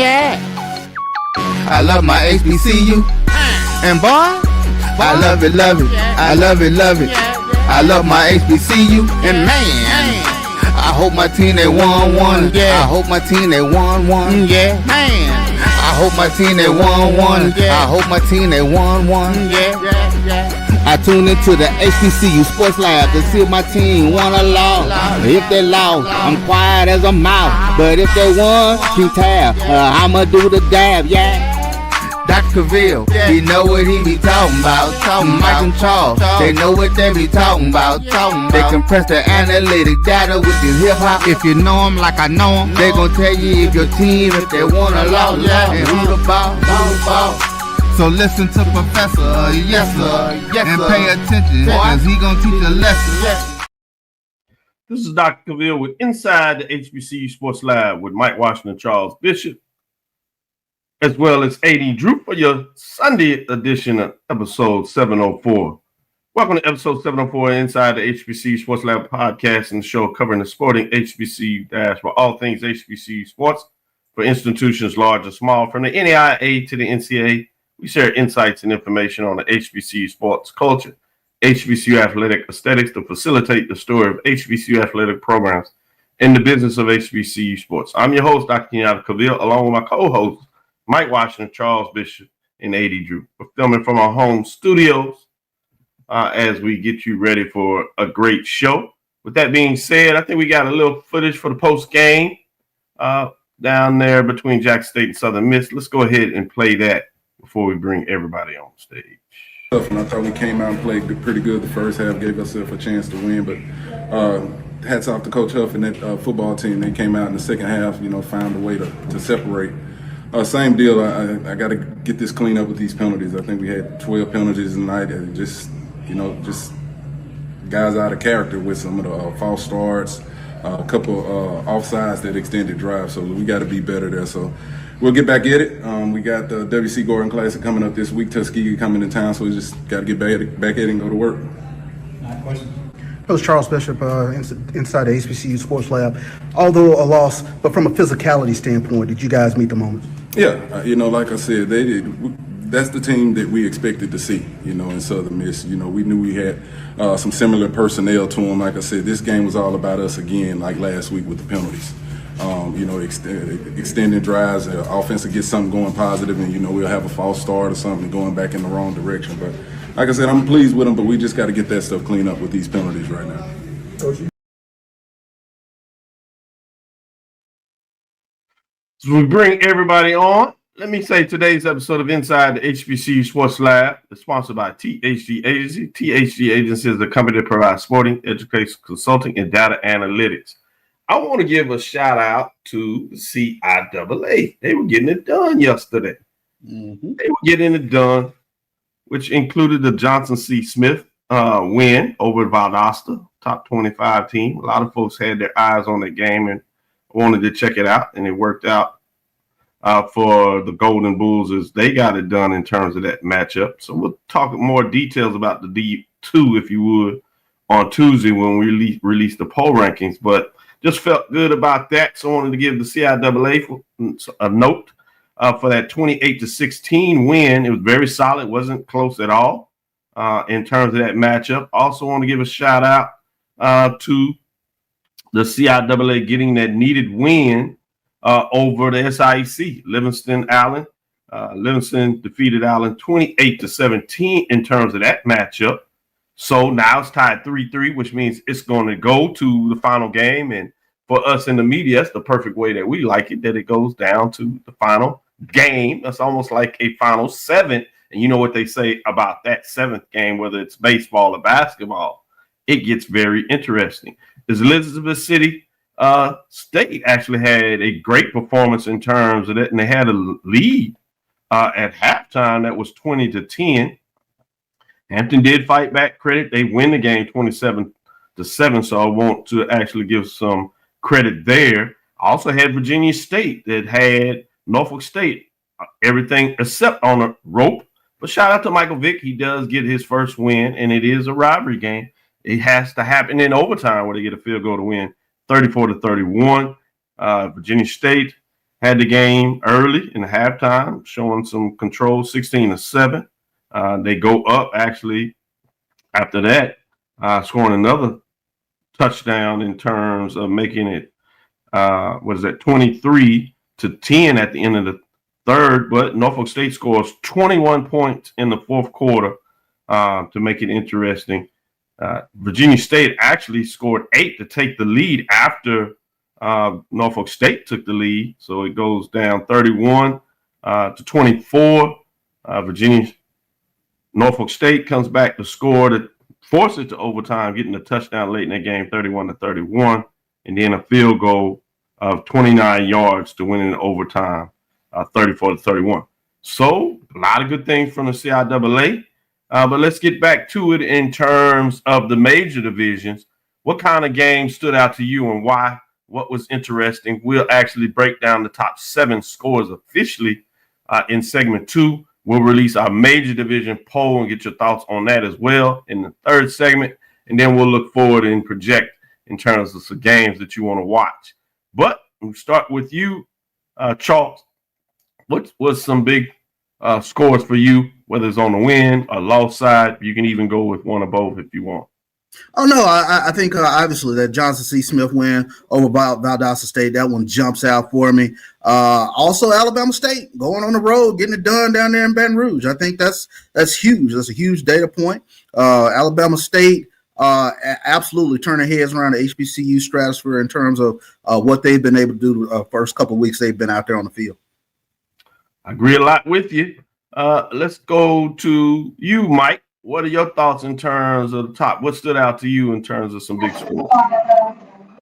Yeah. I love my HBCU. And boy, I love it, love it. I love it, love it. I love my HBCU. And man, I hope my team they won one. I hope my team they won one. Yeah, man. I hope my team they won one. I hope my team they won one. I tune into the HBCU Sports Lab to see if my team won or lost. If they lost, I'm quiet as a mouse. But if they won, keep tab. I'ma do the dab, yeah. Dr. Cavil, he know what he be talking about. Mike and Charles, they know what they be talking about. They compress the analytic data with the hip hop. If you know them like I know them, they gon' tell you if your team, if they won or lost, and who the ball. So listen to Professor, yes sir, and pay attention, cause he gon' teach a lesson. This is Dr. Cavil with Inside the HBCU Sports Lab with Mike Washington, Charles Bishop, as well as A.D. Drew for your Sunday edition of episode 704. Welcome to episode 704 Inside the HBCU Sports Lab podcast and the show covering the sporting HBCU for all things HBCU sports for institutions large and small, from the NAIA to the NCAA. We share insights and information on the HBCU sports culture, HBCU athletic aesthetics to facilitate the story of HBCU athletic programs in the business of HBCU sports. I'm your host, Dr. Kenyatta Cavil, along with my co-hosts, Mike Washington, Charles Bishop, and A.D. Drew. We're filming from our home studios as we get you ready for a great show. With that being said, I think we got a little footage for the post-game down there between Jackson State and Southern Miss. Let's go ahead and play that before we bring everybody on stage. And I thought we came out and played pretty good the first half, gave ourselves a chance to win. But hats off to Coach Huff and that football team. They came out in the second half, found a way to separate. Same deal. I got to get this clean up with these penalties. I think we had 12 penalties tonight. Just guys out of character with some of the false starts, a couple offsides that extended drives. So we got to be better there. So we'll get back at it. We got the W.C. Gordon Classic coming up this week. Tuskegee coming in town, so we just got to get back at it and go to work. Questions? Coach Charles Bishop, inside the HBCU Sports Lab. Although a loss, but from a physicality standpoint, did you guys meet the moment? Yeah, like I said, they did. That's the team that we expected to see, in Southern Miss. We knew we had some similar personnel to them. Like I said, this game was all about us again, like last week with the penalties. Extending drives, offense will get something going positive, and we'll have a false start or something going back in the wrong direction. But like I said, I'm pleased with them, but we just got to get that stuff cleaned up with these penalties right now. So we bring everybody on. Let me say today's episode of Inside the HBCU Sports Lab is sponsored by THG Agency. THG Agency is the company that provides sporting, education, consulting, and data analytics. I want to give a shout out to the CIAA. They were getting it done yesterday. Mm-hmm. They were getting it done, which included the Johnson C. Smith win over Valdosta, top 25 team. A lot of folks had their eyes on that game and wanted to check it out, and it worked out for the Golden Bulls as they got it done in terms of that matchup. So we'll talk more details about the D2, if you would, on Tuesday when we release the poll rankings. But just felt good about that, so I wanted to give the CIAA a note for that 28-16 win. It was very solid, wasn't close at all in terms of that matchup. Also want to give a shout out to the CIAA getting that needed win over the SIEC. Livingston defeated Allen 28-17 in terms of that matchup. So now it's tied 3-3, which means it's going to go to the final game. And for us in the media, that's the perfect way that we like it, that it goes down to the final game. That's almost like a final seven. And you know what they say about that seventh game, whether it's baseball or basketball, it gets very interesting. As Elizabeth City State actually had a great performance in terms of that, and they had a lead at halftime that was 20-10. Hampton did fight back credit. They win the game 27-7, so I want to actually give some credit there. I also had Virginia State that had Norfolk State, everything except on a rope. But shout out to Michael Vick. He does get his first win, and it is a rivalry game. It has to happen in overtime where they get a field goal to win 34-31. Virginia State had the game early in the halftime, showing some control, 16-7. They go up actually after that, scoring another touchdown in terms of making it 23-10 at the end of the third. But Norfolk State scores 21 points in the fourth quarter to make it interesting. Virginia State actually scored 8 to take the lead after Norfolk State took the lead. So it goes down 31-24. Norfolk State comes back to score to force it to overtime, getting a touchdown late in the game, 31-31, and then a field goal of 29 yards to win in overtime, 34-31. So a lot of good things from the CIAA. But let's get back to it in terms of the major divisions. What kind of games stood out to you and why? What was interesting? We'll actually break down the top 7 scores officially in segment 2. We'll release our major division poll and get your thoughts on that as well in the third segment. And then we'll look forward and project in terms of some games that you want to watch. But we'll start with you, Charles. What was some big scores for you, whether it's on the win or loss side? You can even go with one or both if you want. Oh, no, I think obviously that Johnson C. Smith win over Valdosta State, that one jumps out for me. Also, Alabama State going on the road, getting it done down there in Baton Rouge. I think that's huge. That's a huge data point. Alabama State absolutely turning heads around the HBCU stratosphere in terms of what they've been able to do the first couple of weeks they've been out there on the field. I agree a lot with you. Let's go to you, Mike. What are your thoughts in terms of the top? What stood out to you in terms of some big scores?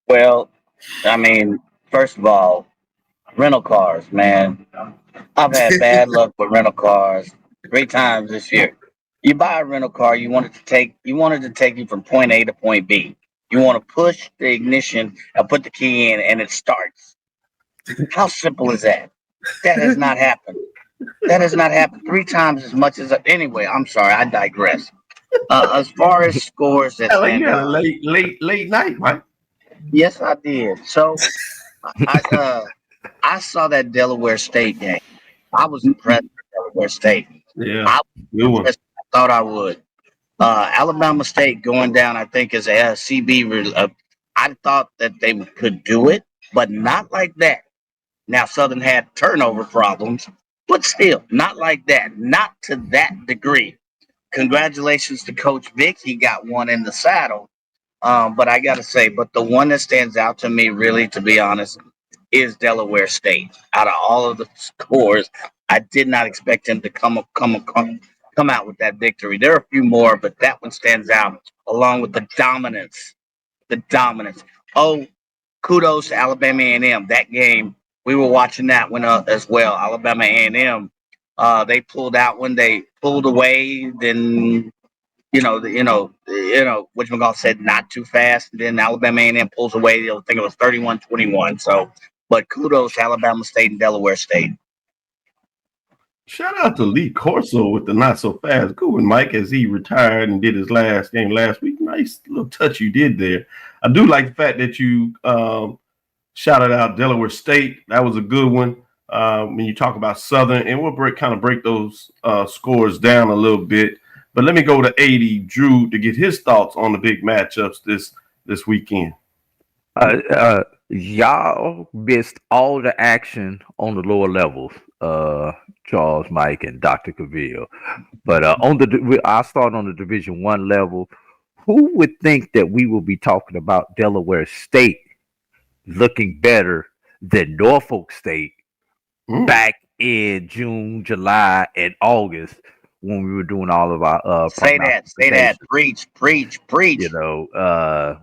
Well, I mean, first of all, rental cars, man. I've had bad luck with rental cars 3 times this year. You buy a rental car, you want it to take you from point A to point B. You want to push the ignition and put the key in, and it starts. How simple is that? That has not happened. That has not happened 3 times as much as anyway. I'm sorry, I digress. As far as scores that stand Yeah, out, late night, Mike. yes, I did. So I saw that Delaware State game. I was impressed with Delaware State. Yeah, I good one. thought I would. Alabama State going down, I think, is a CB. I thought that they could do it, but not like that. Now, Southern had turnover problems, but still, not like that. Not to that degree. Congratulations to Coach Vic. He got one in the saddle. But I got to say, but the one that stands out to me, really, to be honest, is Delaware State. Out of all of the scores, I did not expect him to come out with that victory. There are a few more, but that one stands out along with the dominance. The dominance. Oh, kudos to Alabama A&M. That game, we were watching that one as well. Alabama A&M, they pulled out when they pulled away. Then whatchamacallit said not too fast. And then Alabama A&M pulls away. I think it was 31-21. So, but kudos to Alabama State and Delaware State. Shout out to Lee Corso with the not so fast. Good one, Mike, as he retired and did his last game last week. Nice little touch you did there. I do like the fact that you shouted out Delaware State. That was a good one. When you talk about Southern, and we'll break those scores down a little bit. But let me go to 80 Drew to get his thoughts on the big matchups this weekend. Y'all missed all the action on the lower levels, Charles, Mike, and Dr. Cavil. But I'll start on the Division I level. Who would think that we will be talking about Delaware State looking better than Norfolk State back in June, July, and August when we were doing all of our say that, preach.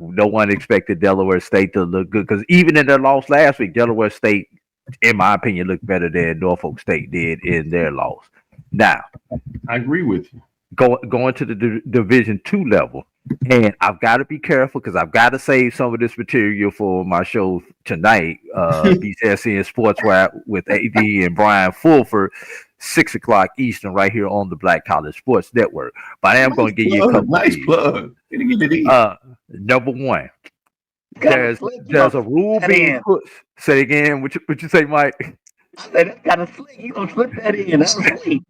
No one expected Delaware State to look good because even in their loss last week, Delaware State, in my opinion, looked better than Norfolk State did in their loss. Now, I agree with you. Going to the Division II level, and I've got to be careful because I've got to save some of this material for my show tonight, BCSN Sports Lab with AD and Brian Fulford, 6:00 Eastern, right here on the Black College Sports Network. But I am going to give you a couple. Nice plug. Number one, there's a rule being put. Say again. What you say, Mike? I said, that's kind of slick. You gonna slip that in? That's slick.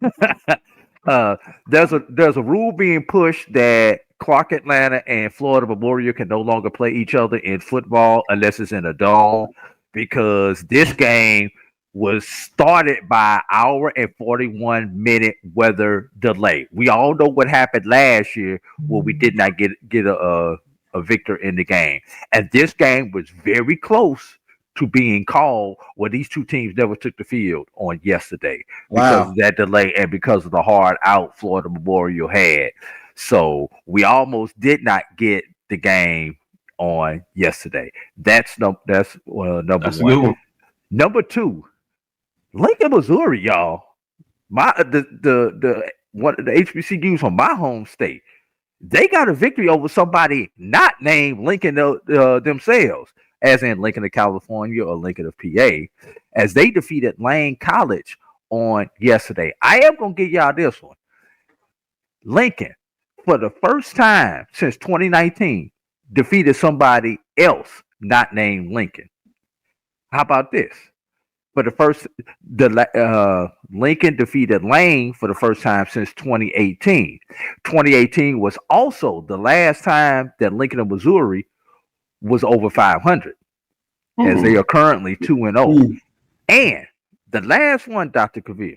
There's a rule being pushed that Clark Atlanta and Florida Memorial can no longer play each other in football unless it's in a dome, because this game was started by hour and 41-minute weather delay. We all know what happened last year where we did not get a victor in the game, and this game was very close to being called where these two teams never took the field on yesterday because Wow. of that delay and because of the hard out Florida Memorial had. So we almost did not get the game on yesterday. That's number That's a one. good one. Number two, Lincoln, Missouri, y'all. My the one of the HBCUs from my home state, they got a victory over somebody not named Lincoln themselves, as in Lincoln of California or Lincoln of PA, as they defeated Lane College on yesterday. I am going to give y'all this one. Lincoln, for the first time since 2019, defeated somebody else not named Lincoln. How about this? For the first, Lincoln defeated Lane for the first time since 2018. 2018 was also the last time that Lincoln of Missouri was over 500, as they are currently 2-0. And the last one, Dr. Cavil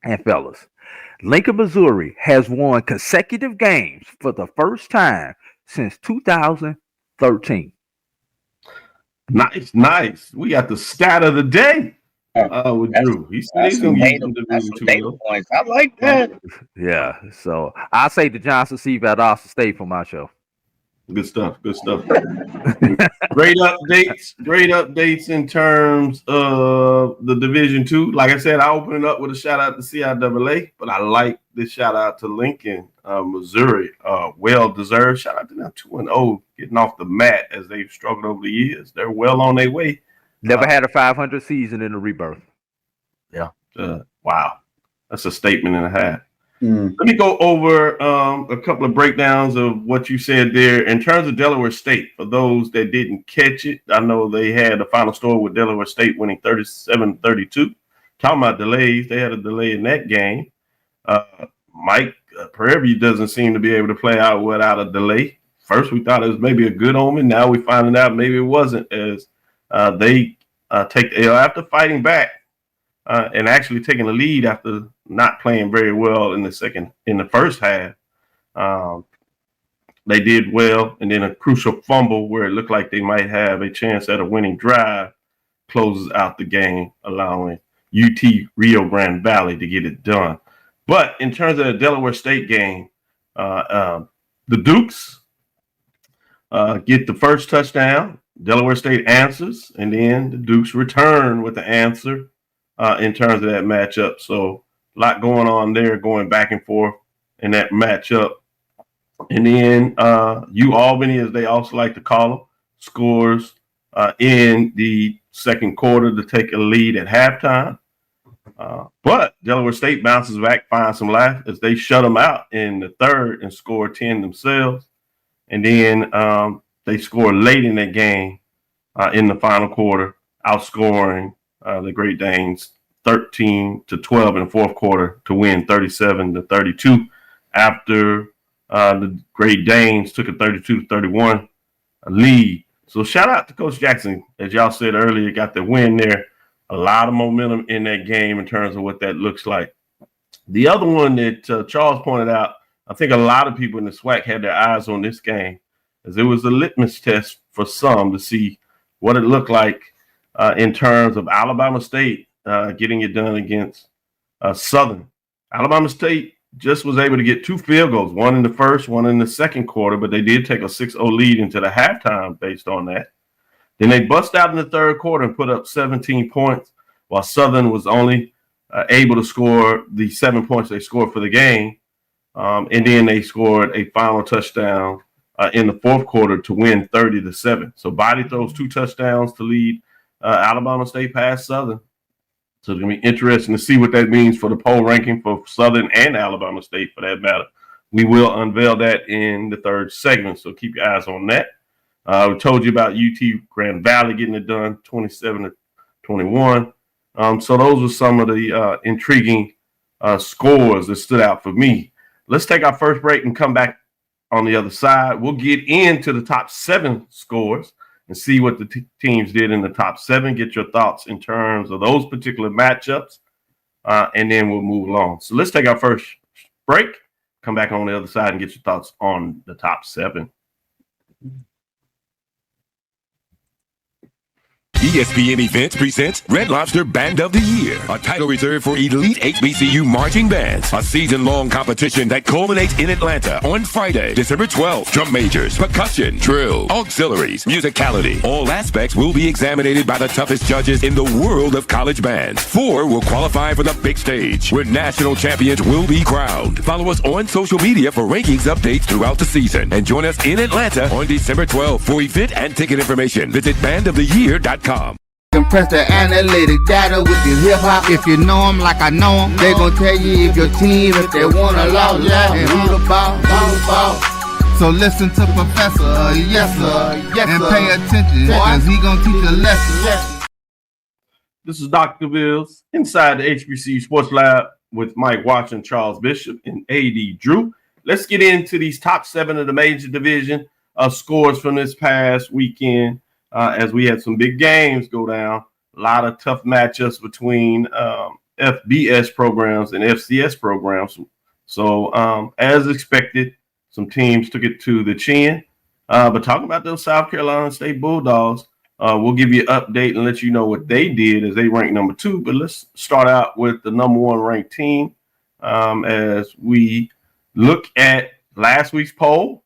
and fellas, Lincoln, Missouri has won consecutive games for the first time since 2013. Nice. We got the stat of the day with Drew. He's going to use some Division some data 2. points. I like that. Yeah, so I say the Johnson C. Valdosta State for my show. Good stuff. Great updates in terms of the Division 2. Like I said, I open it up with a shout out to CIAA, but I like this shout out to Lincoln, Missouri. Well deserved. Shout out to them 2-0, getting off the mat as they've struggled over the years. They're well on their way. Never had a 500 season in a rebirth. Yeah. Wow. That's a statement and a half. Let me go over a couple of breakdowns of what you said there. In terms of Delaware State, for those that didn't catch it, I know they had a final score with Delaware State winning 37-32. Talking about delays, they had a delay in that game. Mike Prairie View doesn't seem to be able to play out without a delay. First, we thought it was maybe a good omen. Now we're finding out maybe it wasn't, as they take the L after fighting back and actually taking the lead after not playing very well in the first half. They did well, and then a crucial fumble where it looked like they might have a chance at a winning drive closes out the game, allowing UT Rio Grande Valley to get it done. But in terms of the Delaware State game, the Dukes get the first touchdown. Delaware State answers, and then the Dukes return with the answer in terms of that matchup. So a lot going on there, going back and forth in that matchup. And then Albany, as they also like to call them, scores in the second quarter to take a lead at halftime. But Delaware State bounces back, finds some life as they shut them out in the third and score 10 themselves. And then they score late in that game in the final quarter, outscoring the Great Danes 13-12 in the fourth quarter to win 37-32 after the Great Danes took a 32-31 lead. So shout out to Coach Jackson. As y'all said earlier, got the win there. A lot of momentum in that game in terms of what that looks like. The other one that Charles pointed out, I think a lot of people in the SWAC had their eyes on this game, as it was a litmus test for some to see what it looked like in terms of Alabama State getting it done against Southern. Alabama State just was able to get 2 field goals, one in the first, one in the second quarter, but they did take a 6-0 lead into the halftime based on that. Then they bust out in the third quarter and put up 17 points, while Southern was only able to score the 7 points they scored for the game. And then they scored a final touchdown in the fourth quarter to win 30-7. So Body throws 2 touchdowns to lead Alabama State past Southern. So it's going to be interesting to see what that means for the poll ranking for Southern and Alabama State, for that matter. We will unveil that in the third segment, so keep your eyes on that. We told you about UT Grand Valley getting it done, 27-21. So those were some of the intriguing scores that stood out for me. Let's take our first break and come back on the other side. We'll get into the top 7 scores and see what the teams did in the top 7. Get your thoughts in terms of those particular matchups, and then we'll move along. So let's take our first break, come back on the other side, and get your thoughts on the top 7. ESPN Events presents Red Lobster Band of the Year, a title reserved for elite HBCU marching bands. A season-long competition that culminates in Atlanta on Friday, December 12th. Drum majors, percussion, drill, auxiliaries, musicality. All aspects will be examined by the toughest judges in the world of college bands. 4 will qualify for the big stage, where national champions will be crowned. Follow us on social media for rankings updates throughout the season. And join us in Atlanta on December 12th. For event and ticket information, visit bandoftheyear.com. Compress the analytic data with your hip hop. If you know them like I know them, they gon' tell you if your team, if they wanna lose, and who the ball. So listen to Professor, yes sir, and pay attention, cause he gon' teach a lesson. This is Dr. Cavil inside the HBCU Sports Lab with Mike Watson, Charles Bishop, and AD Drew. Let's get into these top 7 of the major division scores from this past weekend. As we had some big games go down, a lot of tough matchups between FBS programs and FCS programs. So as expected, some teams took it to the chin. But talking about those South Carolina State Bulldogs, we'll give you an update and let you know what they did as they ranked number 2. But let's start out with the number 1 ranked team. As we look at last week's poll,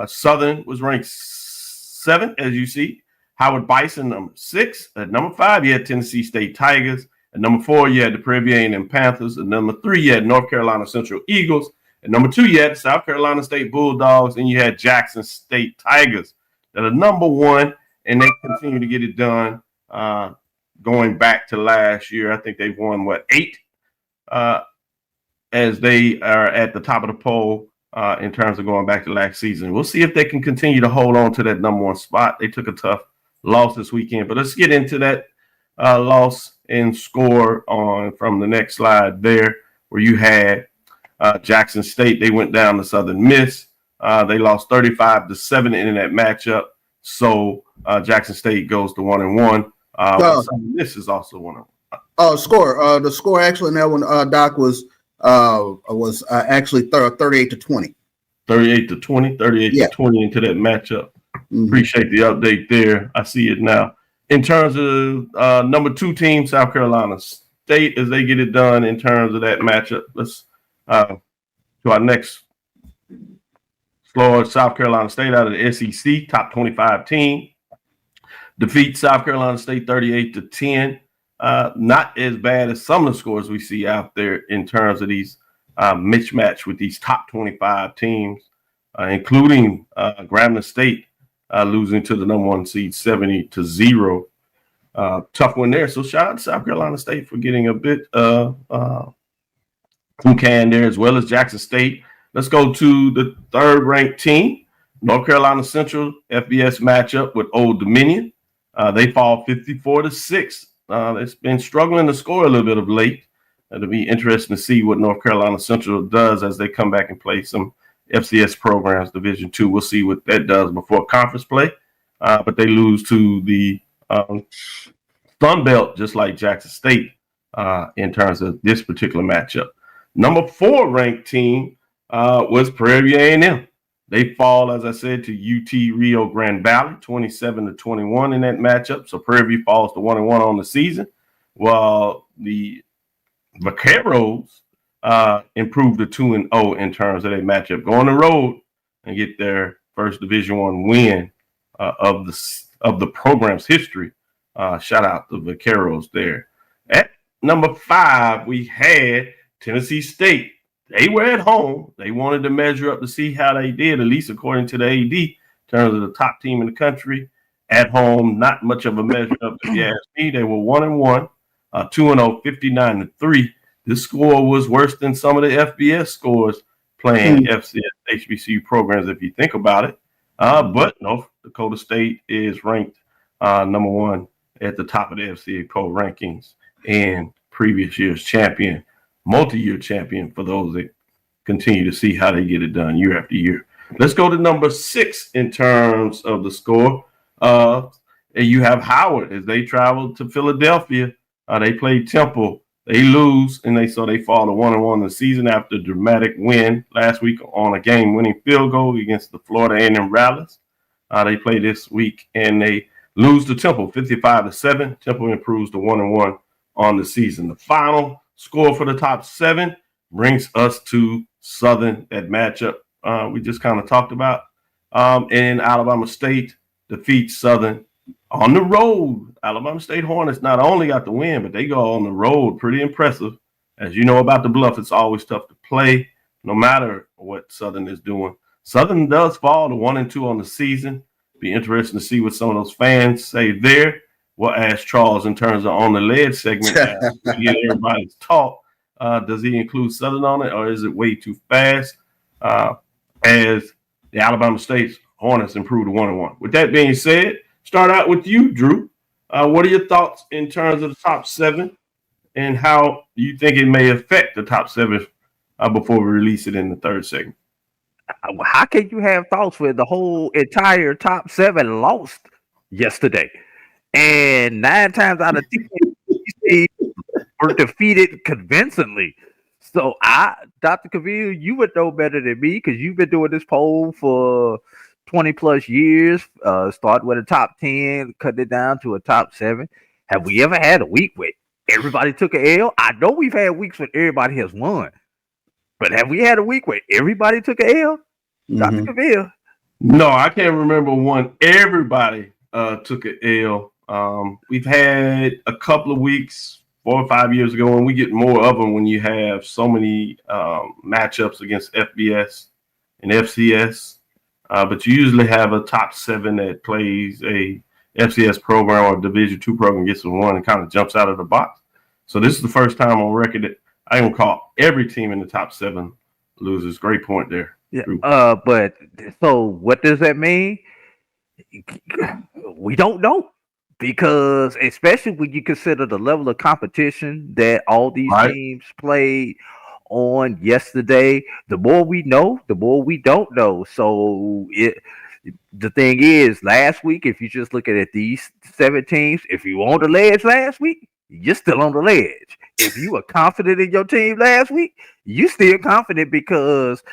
Southern was ranked 7, as you see. Howard Bison, number 6. At number 5, you had Tennessee State Tigers. At number 4, you had the Prairie A&M Panthers. At number 3, you had North Carolina Central Eagles. At number 2, you had South Carolina State Bulldogs. And you had Jackson State Tigers that are number 1, and they continue to get it done going back to last year. I think they've won, 8 as they are at the top of the poll in terms of going back to last season. We'll see if they can continue to hold on to that number 1 spot. They took a tough loss this weekend, but let's get into that loss and score on from the next slide there, where you had Jackson State. They went down to Southern Miss. They lost 35-7 in that matchup. So Jackson State goes to 1-1. Southern Miss is also 1-1. Score. The score actually in that one, Doc, was actually 38-20. 38-20, 38-20 into that matchup. Mm-hmm. Appreciate the update there. I see it now. In terms of number 2 team, South Carolina State, as they get it done in terms of that matchup. Let's to our next floor. South Carolina State out of the SEC, top 25 team. Defeat South Carolina State 38-10. Not as bad as some of the scores we see out there in terms of these mismatch with these top 25 teams, including Grambling State losing to the number 1 seed 70-0. Tough one there. So shout out to South Carolina State for getting a bit from can there, as well as Jackson State. Let's go to the 3rd ranked team, North Carolina Central FBS matchup with Old Dominion. They fall 54-6. It's been struggling to score a little bit of late. It'll be interesting to see what North Carolina Central does as they come back and play some FCS programs, Division II. We'll see what that does before conference play. But they lose to the Sun Belt, just like Jackson State, in terms of this particular matchup. Number 4 ranked team was Prairie A&M. They fall, as I said, to UT Rio Grande Valley, 27-21 in that matchup. So Prairie falls to 1-1 on the season, while the Vaqueros improved to 2-0 in terms of that matchup. Go on the road and get their first Division I win of the program's history. Shout out to the Vaqueros there. At number 5, we had Tennessee State. They were at home. They wanted to measure up to see how they did, at least according to the AD, in terms of the top team in the country. At home, not much of a measure up, if you ask me. They were 1-1, 2-0, 59-3. This score was worse than some of the FBS scores playing FCS HBCU programs, if you think about it. But North Dakota State is ranked number 1 at the top of the FCA poll rankings. and previous year's champion, multi-year champion for those that continue to see how they get it done year after year. Let's go to number 6 in terms of the score. And you have Howard as they travel to Philadelphia. They play Temple. They lose, and they fall to 1-1 in the season after a dramatic win last week on a game-winning field goal against the Florida A&M Rattlers. They play this week, and they lose to Temple 55-7. Temple improves to 1-1 on the season. The final score for the top 7 brings us to Southern, that matchup we just kind of talked about. And Alabama State defeats Southern on the road. Alabama State Hornets not only got the win, but they go on the road. Pretty impressive. As you know about the Bluff, it's always tough to play, no matter what Southern is doing. Southern does fall to 1-2 on the season. Be interesting to see what some of those fans say there. We'll ask Charles in terms of on the lead segment. To get everybody's talk. Does he include Southern on it, or is it way too fast? As the Alabama State Hornets improve to 1-1. With that being said, start out with you, Drew. What are your thoughts in terms of the top 7 and how you think it may affect the top 7 before we release it in the third segment? How can you have thoughts when the whole entire top 7 lost yesterday? And 9 times out of 10, were defeated convincingly. So Dr. Cavil, you would know better than me because you've been doing this poll for 20 plus years, starting with a top 10, cutting it down to a top 7. Have we ever had a week where everybody took an L? I know we've had weeks when everybody has won, but have we had a week where everybody took an L? Dr. Cavil? No, I can't remember one everybody took an L. We've had a couple of weeks 4 or 5 years ago, and we get more of them when you have so many matchups against FBS and FCS. But you usually have a top 7 that plays a FCS program or Division II program, gets a 1 and kind of jumps out of the box. So this is the first time on record that I can call every team in the top 7 losers. Great point there. Yeah. But so what does that mean? We don't know. Because especially when you consider the level of competition that all these teams played on yesterday, the more we know, the more we don't know. So the thing is, last week, if you just look at these 7 teams, if you were on the ledge last week, you're still on the ledge. If you were confident in your team last week, you still confident because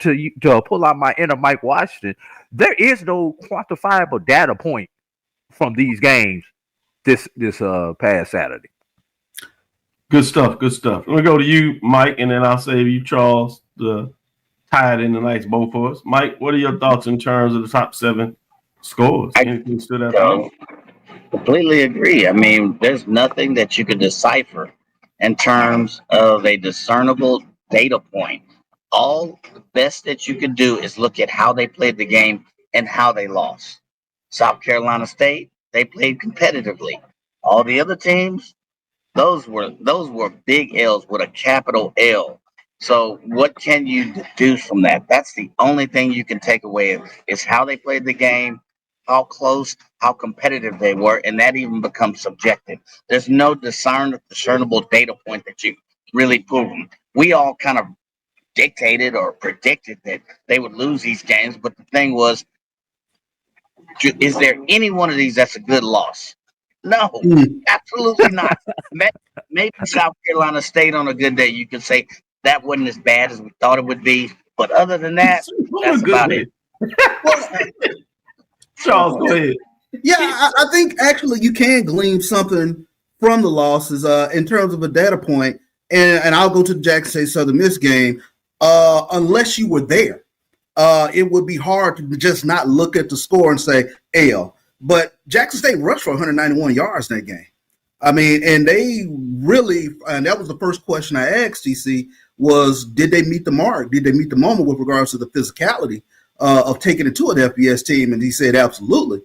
to pull out my inner Mike Washington, there is no quantifiable data point from these games this past Saturday. Good stuff. Let me go to you, Mike, and then I'll save you, Charles, to tie it in a nice bow for us. Mike, what are your thoughts in terms of the top 7 scores? Anything stood out to you? Completely agree. I mean, there's nothing that you could decipher in terms of a discernible data point. All the best that you could do is look at how they played the game and how they lost. South Carolina State, they played competitively. All the other teams, those were big L's with a capital L. So what can you deduce from that? That's the only thing you can take away is how they played the game, how close, how competitive they were, and that even becomes subjective. There's no discernible data point that you really prove them. We all kind of dictated or predicted that they would lose these games, but the thing was, is there any one of these that's a good loss? No, absolutely not. Maybe South Carolina State on a good day, you could say that wasn't as bad as we thought it would be. But other than that, that's about it. Charles, go ahead. Yeah, I think actually you can glean something from the losses in terms of a data point. And I'll go to the Jackson State Southern Miss game. Unless you were there, it would be hard to just not look at the score and say L. But Jackson State rushed for 191 yards in that game. I mean, and they really, and that was the first question I asked TC was, did they meet the mark? Did they meet the moment with regards to the physicality of taking it to an FBS team? And he said, absolutely.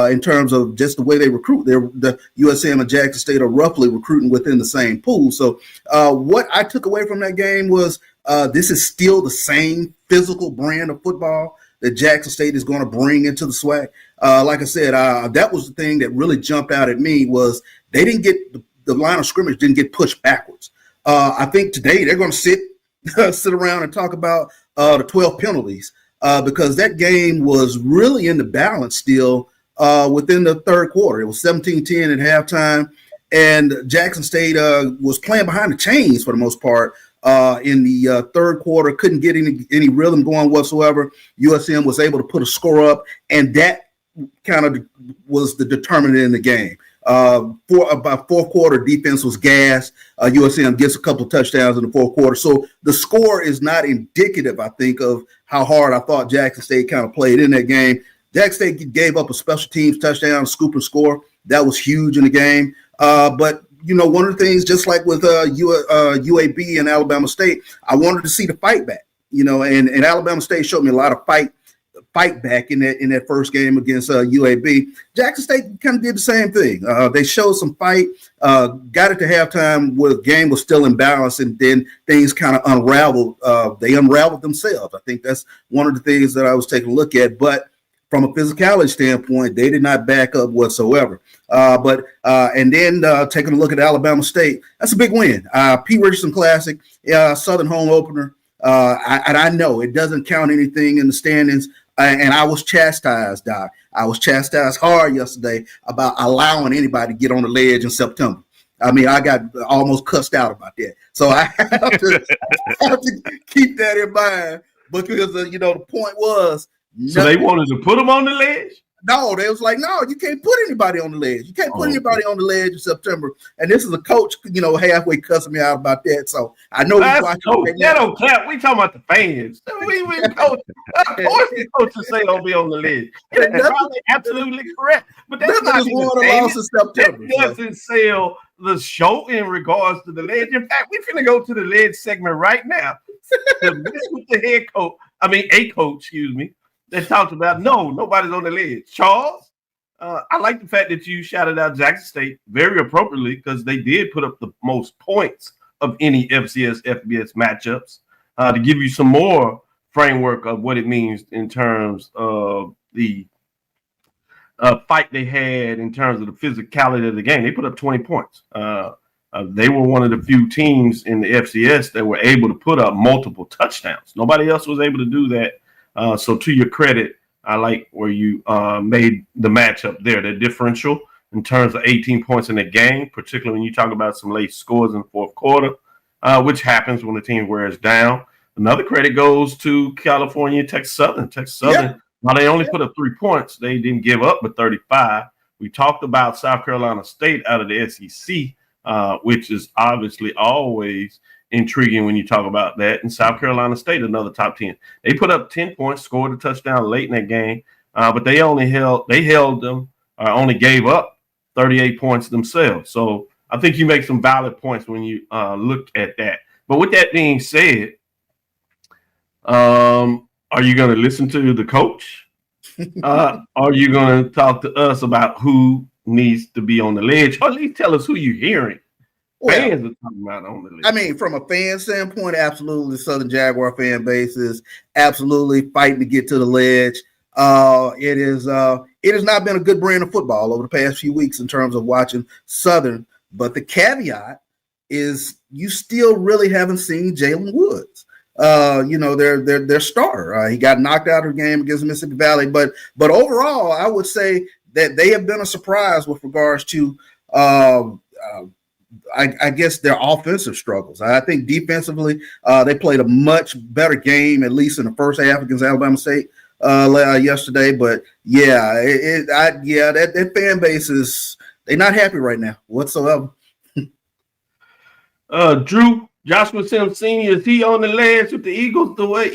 In terms of just the way they recruit, the USM and Jackson State are roughly recruiting within the same pool. So what I took away from that game was this is still the same physical brand of football that Jackson State is going to bring into the SWAC. Like I said, that was the thing that really jumped out at me was they didn't get the line of scrimmage didn't get pushed backwards. I think today they're going to sit around and talk about the 12 penalties because that game was really in the balance still within the third quarter. It was 17-10 at halftime, and Jackson State was playing behind the chains for the most part in the third quarter, couldn't get any rhythm going whatsoever. USM was able to put a score up, and that kind of was the determinant in the game. About fourth quarter, defense was gassed. USM gets a couple of touchdowns in the fourth quarter. So the score is not indicative, I think, of how hard I thought Jackson State kind of played in that game. Jackson State gave up a special teams touchdown, scoop and score. That was huge in the game. But, one of the things, just like with UAB and Alabama State, I wanted to see the fight back, and Alabama State showed me a lot of fight back in that first game against UAB. Jackson State kind of did the same thing. They showed some fight, got it to halftime where the game was still in balance, and then things kind of unraveled. They unraveled themselves. I think that's one of the things that I was taking a look at. But from a physicality standpoint, they did not back up whatsoever. And then taking a look at Alabama State, that's a big win. Pete Richardson Classic, Southern home opener. And I know it doesn't count anything in the standings. And I was chastised, Doc. I was chastised hard yesterday about allowing anybody to get on the ledge in September. I mean, I got almost cussed out about that. So I have to keep that in mind because, the point was. So they wanted to put them on the ledge? No, they was like, no, you can't put anybody on the ledge. You can't put anybody on the ledge in September. And this is a coach, halfway cussing me out about that. So I know that don't clap. We talking about the fans. We coach. Of course, the coaches say don't be on the ledge. That's probably absolutely correct. But that's not September. That doesn't sell the show in regards to the ledge. In fact, we're going to go to the ledge segment right now. This with the head coach. A coach, excuse me. They talked about nobody's on the ledge. Charles, I like the fact that you shouted out Jackson State very appropriately because they did put up the most points of any FCS FBS matchups to give you some more framework of what it means in terms of the fight they had in terms of the physicality of the game. They put up 20 points. They were one of the few teams in the FCS that were able to put up multiple touchdowns. Nobody else was able to do that. So to your credit, I like where you made the matchup there. The differential in terms of 18 points in the game, particularly when you talk about some late scores in the fourth quarter, which happens when the team wears down. Another credit goes to California, Texas Southern. While they only put up 3 points, they didn't give up but 35. We talked about South Carolina State out of the SEC, which is obviously always intriguing when you talk about that. And South Carolina State, another top 10. They put up 10 points, scored a touchdown late in that game, but they only held them, only gave up 38 points themselves. So I think you make some valid points when you look at that. But with that being said, are you going to listen to the coach? Are you going to talk to us about who needs to be on the ledge? Or at least tell us who you're hearing. Fans are talking about on the ledge. From a fan standpoint, absolutely. The Southern Jaguar fan base is absolutely fighting to get to the ledge. It has not been a good brand of football over the past few weeks in terms of watching Southern. But the caveat is you still really haven't seen Jalen Woods. Their starter. He got knocked out of the game against Mississippi Valley. But overall, I would say that they have been a surprise with regards to I guess their offensive struggles. I think defensively, they played a much better game, at least in the first half against Alabama State yesterday. But that fan base they're not happy right now whatsoever. Drew, Joshua Sims Sr., is he on the ledge with the Eagles? The way,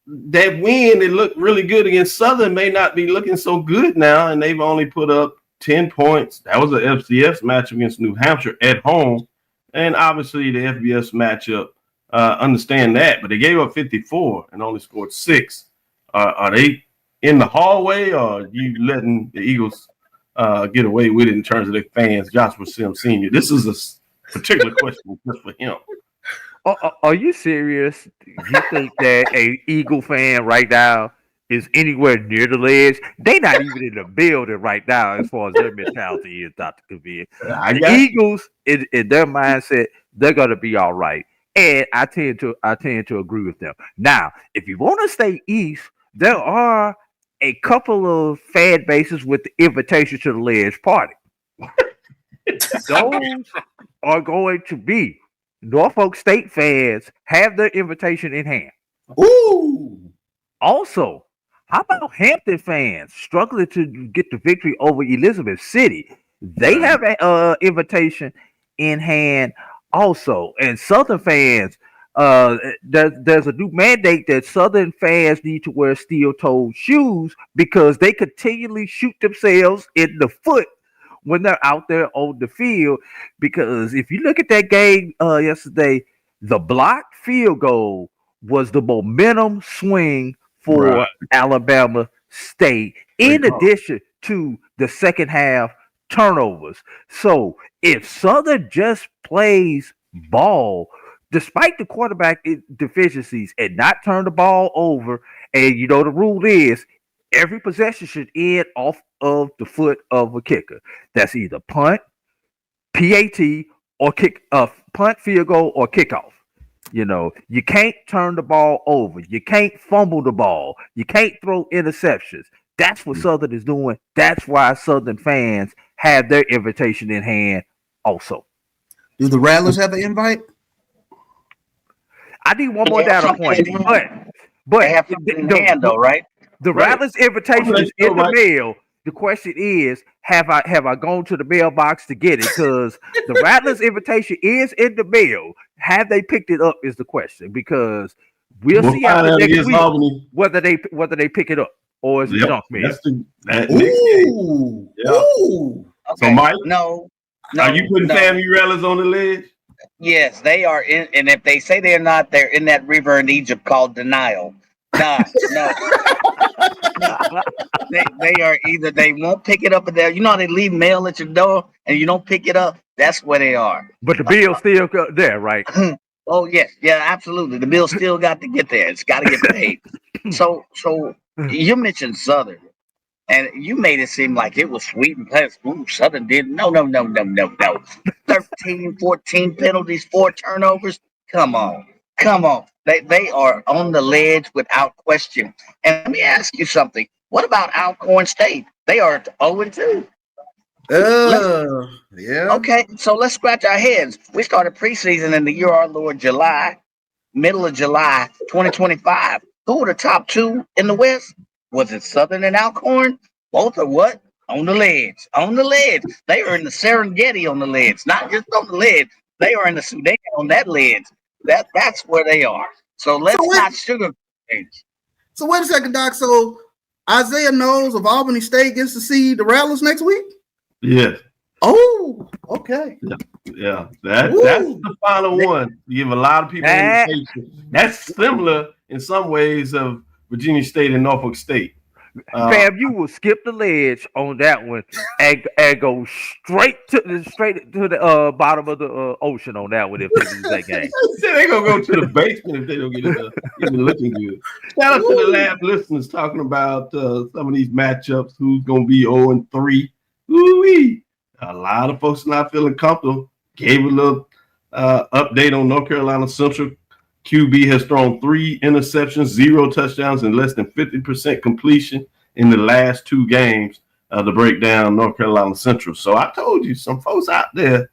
that win, it looked really good against Southern, may not be looking so good now, and they've only put up 10 points. That was an FCS match against New Hampshire at home. And obviously the FBS matchup, understand that, but they gave up 54 and only scored 6. Are they in the hallway, or are you letting the Eagles get away with it in terms of their fans? Joshua Sims Sr., this is a particular question just for him. Are you serious? You think that a Eagle fan right now is anywhere near the ledge, they not even in the building right now as far as their mentality is, Dr. Cavil. The Eagles, in their mindset, they're gonna be all right. And I tend to agree with them. Now, if you want to stay east, there are a couple of fan bases with the invitation to the ledge party. Those are going to be Norfolk State fans have their invitation in hand. Ooh. Also, how about Hampton fans struggling to get the victory over Elizabeth City? They have an invitation in hand also. And Southern fans, there's a new mandate that Southern fans need to wear steel-toed shoes because they continually shoot themselves in the foot when they're out there on the field. Because if you look at that game yesterday, the blocked field goal was the momentum swing for Alabama State, in addition to the second half turnovers. So if Southern just plays ball, despite the quarterback deficiencies, and not turn the ball over, and you know the rule is every possession should end off of the foot of a kicker. That's either punt, PAT, or kick, punt, field goal, or kickoff. You know, you can't turn the ball over. You can't fumble the ball. You can't throw interceptions. That's what Southern is doing. That's why Southern fans have their invitation in hand also. Do the Rattlers have an invite? I need one more data point. But they have something in hand, though, right? The Rattlers invitation is in the mail. The question is, have I gone to the mailbox to get it? Because the Rattlers invitation is in the mail. Have they picked it up is the question. Because we'll see after next week whether they pick it up or is it junk mail. Ooh. Ooh. Okay. So Mike, no, are you putting family Rattlers on the ledge? Yes, they are in, and if they say they're not, they're in that river in Egypt called denial. No. They are either they won't pick it up, or they, you know how they leave mail at your door and you don't pick it up. That's where they are. But the bill's still there, right? Oh yes, yeah, absolutely. The bill still got to get there. It's got to get paid. So you mentioned Southern, and you made it seem like it was sweet and pleasant. Ooh, Southern did no. 13, 14 penalties, 4 turnovers. Come on. They are on the ledge without question. And let me ask you something. What about Alcorn State? They are 0-2. Yeah. Okay, so let's scratch our heads. We started preseason in the year our Lord July, middle of July 2025. Who were the top 2 in the West? Was it Southern and Alcorn? Both are what? On the ledge. On the ledge. They are in the Serengeti on the ledge, not just on the ledge. They are in the Sudan on that ledge. That's where they are. So let's not sugarcoat things. So wait a second, Doc. So Isaiah Knowles of Albany State gets to see the Rattlers next week? Yes. Oh, okay. Yeah. That's the final one. You give a lot of people invitation. That's similar in some ways of Virginia State and Norfolk State. Fam, you will skip the ledge on that one and go straight to the bottom of the ocean on that one if they lose that game. They're gonna go to the basement if they don't get it even looking good. Shout out to the lab listeners talking about some of these matchups. Who's gonna be 0-3? Ooh-wee. A lot of folks not feeling comfortable. Gave a little update on North Carolina Central. QB has thrown 3 interceptions, 0 touchdowns, and less than 50% completion in the last 2 games to break down North Carolina Central. So I told you, some folks out there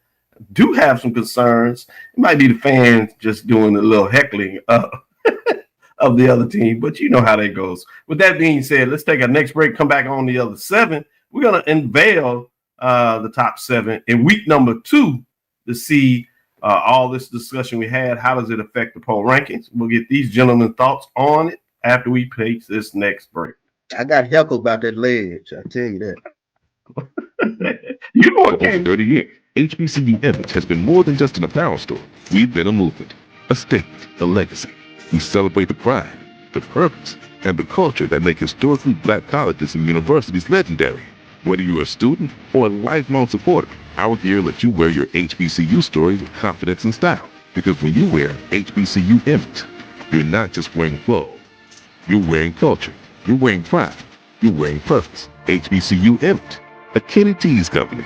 do have some concerns. It might be the fans just doing a little heckling of the other team, but you know how that goes. With that being said, let's take our next break, come back on the other 7. We're going to unveil the top 7 in week number 2 to see all this discussion we had. How does it affect the poll rankings? We'll get these gentlemen's thoughts on it after we take this next break. I got heckled about that ledge. I tell you that. You know what? For over 30 years, HBCU Image has been more than just an apparel store. We've been a movement, a statement, a legacy. We celebrate the pride, the purpose, and the culture that make historically black colleges and universities legendary. Whether you're a student or a lifelong supporter, our gear lets you wear your HBCU story with confidence and style. Because when you wear HBCU Image, you're not just wearing clothes, you're wearing culture. You're wearing pride. You're wearing purpose. HBCU Image, a Kenny T's company.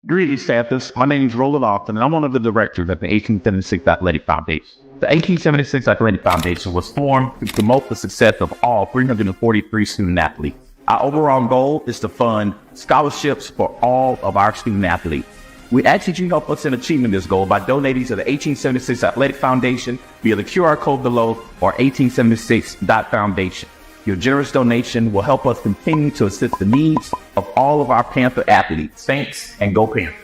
Greetings, campus. My name is Roland Austin, and I'm one of the directors at the 1876 Athletic Foundation. The 1876 Athletic Foundation was formed to promote the success of all 343 student athletes. Our overall goal is to fund scholarships for all of our student athletes. We ask that you help us in achieving this goal by donating to the 1876 Athletic Foundation via the QR code below or 1876.foundation. Your generous donation will help us continue to assist the needs of all of our Panther athletes. Thanks, and go Panthers.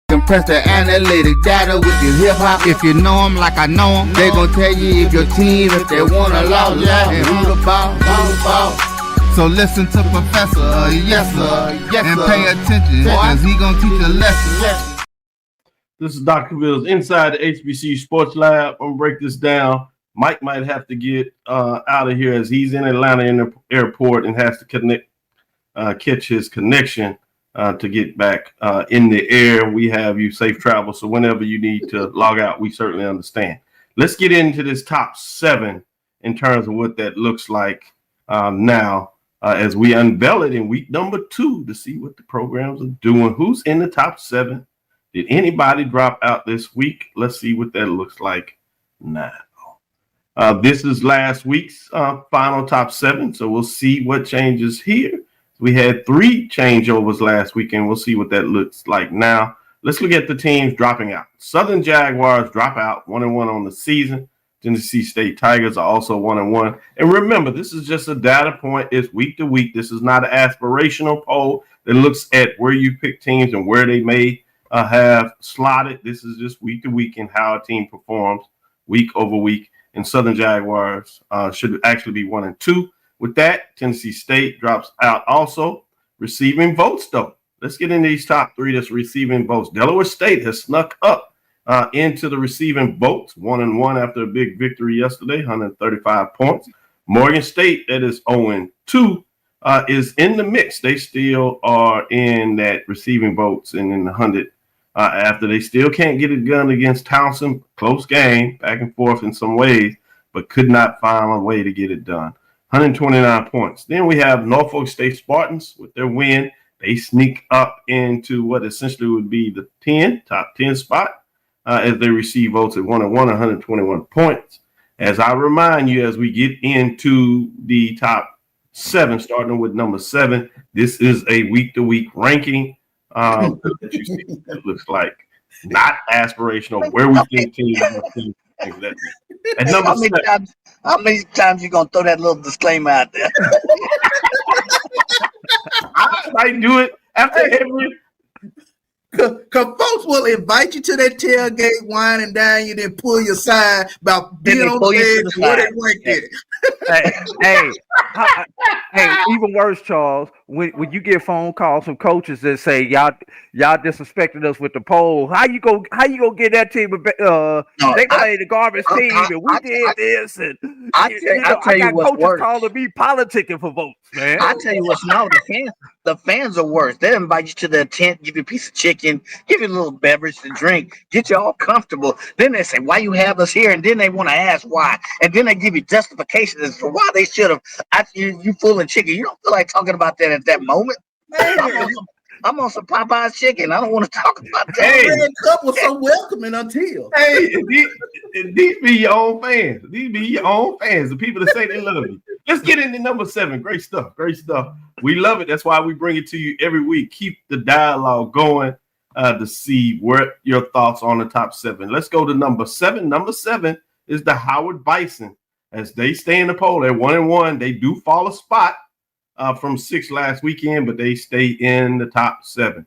Compress the analytic data with your hip hop. If you know them like I know them, they gon' tell you if your team, if they wanna lose, and who the ball. So listen to Professor, yes sir, and pay attention, cause he gon' teach a lesson. This is Dr. Cavil's Inside the HBCU Sports Lab. I'm gonna break this down. Mike might have to get out of here as he's in Atlanta in the airport and has to catch his connection to get back in the air. We have you safe travel, so whenever you need to log out, we certainly understand. Let's get into this top 7 in terms of what that looks like now as we unveil it in week number 2 to see what the programs are doing. Who's in the top 7? Did anybody drop out this week? Let's see what that looks like now. This is last week's final top 7, so we'll see what changes here. We had 3 changeovers last week, and we'll see what that looks like now. Let's look at the teams dropping out. Southern Jaguars drop out, 1-1 on the season. Tennessee State Tigers are also 1-1. And remember, this is just a data point. It's week to week. This is not an aspirational poll that looks at where you pick teams and where they may have slotted. This is just week to week and how a team performs week over week. And Southern Jaguars should actually be 1-2. With that, Tennessee State drops out also. Receiving votes, though. Let's get into these top 3 that's receiving votes. Delaware State has snuck up into the receiving votes, 1-1 after a big victory yesterday, 135 points. Morgan State, that is 0-2, is in the mix. They still are in that receiving votes and in the 100 after they still can't get it done against Townsend. Close game, back and forth in some ways, but could not find a way to get it done. 129 points. Then we have Norfolk State Spartans with their win. They sneak up into what essentially would be the top 10 spot as they receive votes at 1-1, 121 points. As I remind you, as we get into the top 7, starting with number 7, this is a week-to-week ranking that you see. It looks like not aspirational. Where we think teams are going. At number 7. How many times you gonna throw that little disclaimer out there? I might do it after every. Cause folks will invite you to that tailgate, wine and dine you, then pull you aside about being on the edge and where they rank it. Hey, even worse, Charles, when you get phone calls from coaches that say y'all disrespected us with the poll, how you go get that team? They played the garbage team, and we did this, and I got coaches calling me politicking for votes, man. I tell you what's now, the fans are worse. They invite you to their tent, give you a piece of chicken, give you a little beverage to drink, get you all comfortable. Then they say, why you have us here? And then they want to ask why. And then they give you justifications as for why they should have. You fooling chicken. You don't feel like talking about that at that moment. I'm on some Popeye's chicken. I don't want to talk about that. Hey, Red Cup was so welcoming until. Hey, these be your own fans. These be your own fans. The people that say they love you. Let's get into number 7. Great stuff. Great stuff. We love it. That's why we bring it to you every week. Keep the dialogue going to see where your thoughts on the top 7. Let's go to number 7. Number 7 is the Howard Bison. As they stay in the poll, they're 1-1. They do fall a spot from 6 last weekend, but they stay in the top 7.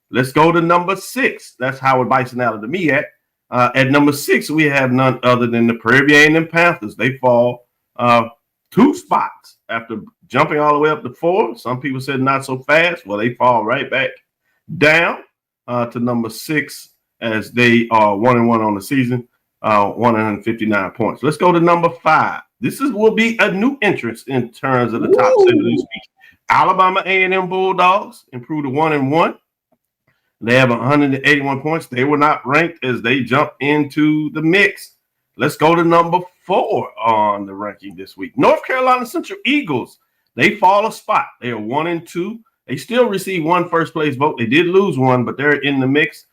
Let's go to number 6. That's Howard Bison out of the MEAC. At number 6, we have none other than the Prairie View and Panthers. They fall 2 spots after jumping all the way up to 4. Some people said not so fast. Well, they fall right back down to number 6 as they are 1-1 on the season, 159 points. Let's go to number 5. This will be a new entrance in terms of the top 7 this week. Alabama A&M Bulldogs improved to 1-1. They have 181 points. They were not ranked as they jump into the mix. Let's go to number 4 on the ranking this week. North Carolina Central Eagles, they fall a spot. They are 1-2. They still receive one first place vote. They did lose one, but they're in the mix.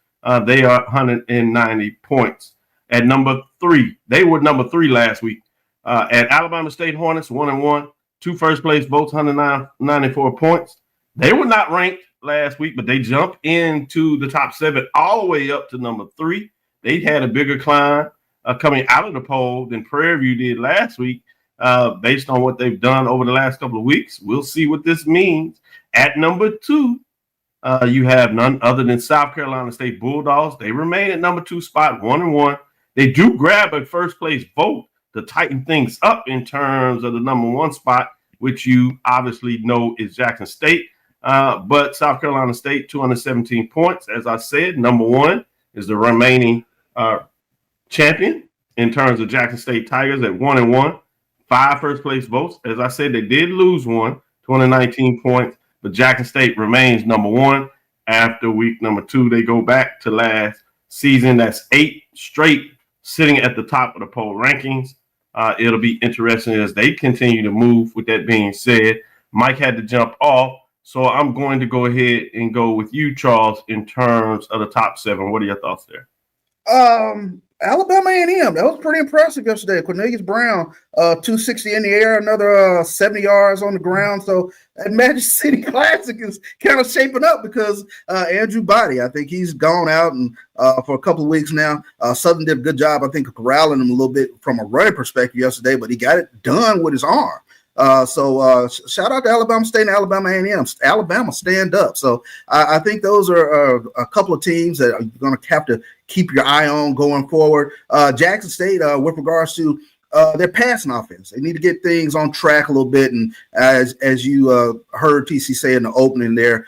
They are 190 points. At number 3, they were number 3 last week. At Alabama State Hornets, 1-1. 2 first place votes, 194 points. They were not ranked last week, but they jumped into the top 7 all the way up to number 3. They had a bigger climb coming out of the poll than Prairie View did last week, based on what they've done over the last couple of weeks. We'll see what this means. At number 2, you have none other than South Carolina State Bulldogs. They remain at number 2 spot, 1-1. They do grab a first place vote to tighten things up in terms of the number 1 spot, which you obviously know is Jackson State. But South Carolina State, 217 points. As I said, number 1 is the remaining champion in terms of Jackson State Tigers at 1-1. 5 first place votes. As I said, they did lose one, 219 points, but Jackson State remains number 1. After week number 2, they go back to last season. That's 8 straight sitting at the top of the poll rankings. It'll be interesting as they continue to move. With that being said, Mike had to jump off, so I'm going to go ahead and go with you, Charles, in terms of the top 7. What are your thoughts there? Alabama A&M, that was pretty impressive yesterday. Cornelius Brown, 260 in the air, another 70 yards on the ground. So that Magic City Classic is kind of shaping up because Andrew Body, I think he's gone out and for a couple of weeks now. Southern did a good job, I think, of corralling him a little bit from a running perspective yesterday, but he got it done with his arm. So shout out to Alabama State and Alabama A&M. Alabama stand up. So I think those are a couple of teams that are going to have to keep your eye on going forward. Jackson State, with regards to their passing offense, they need to get things on track a little bit. And as you heard TC say in the opening there,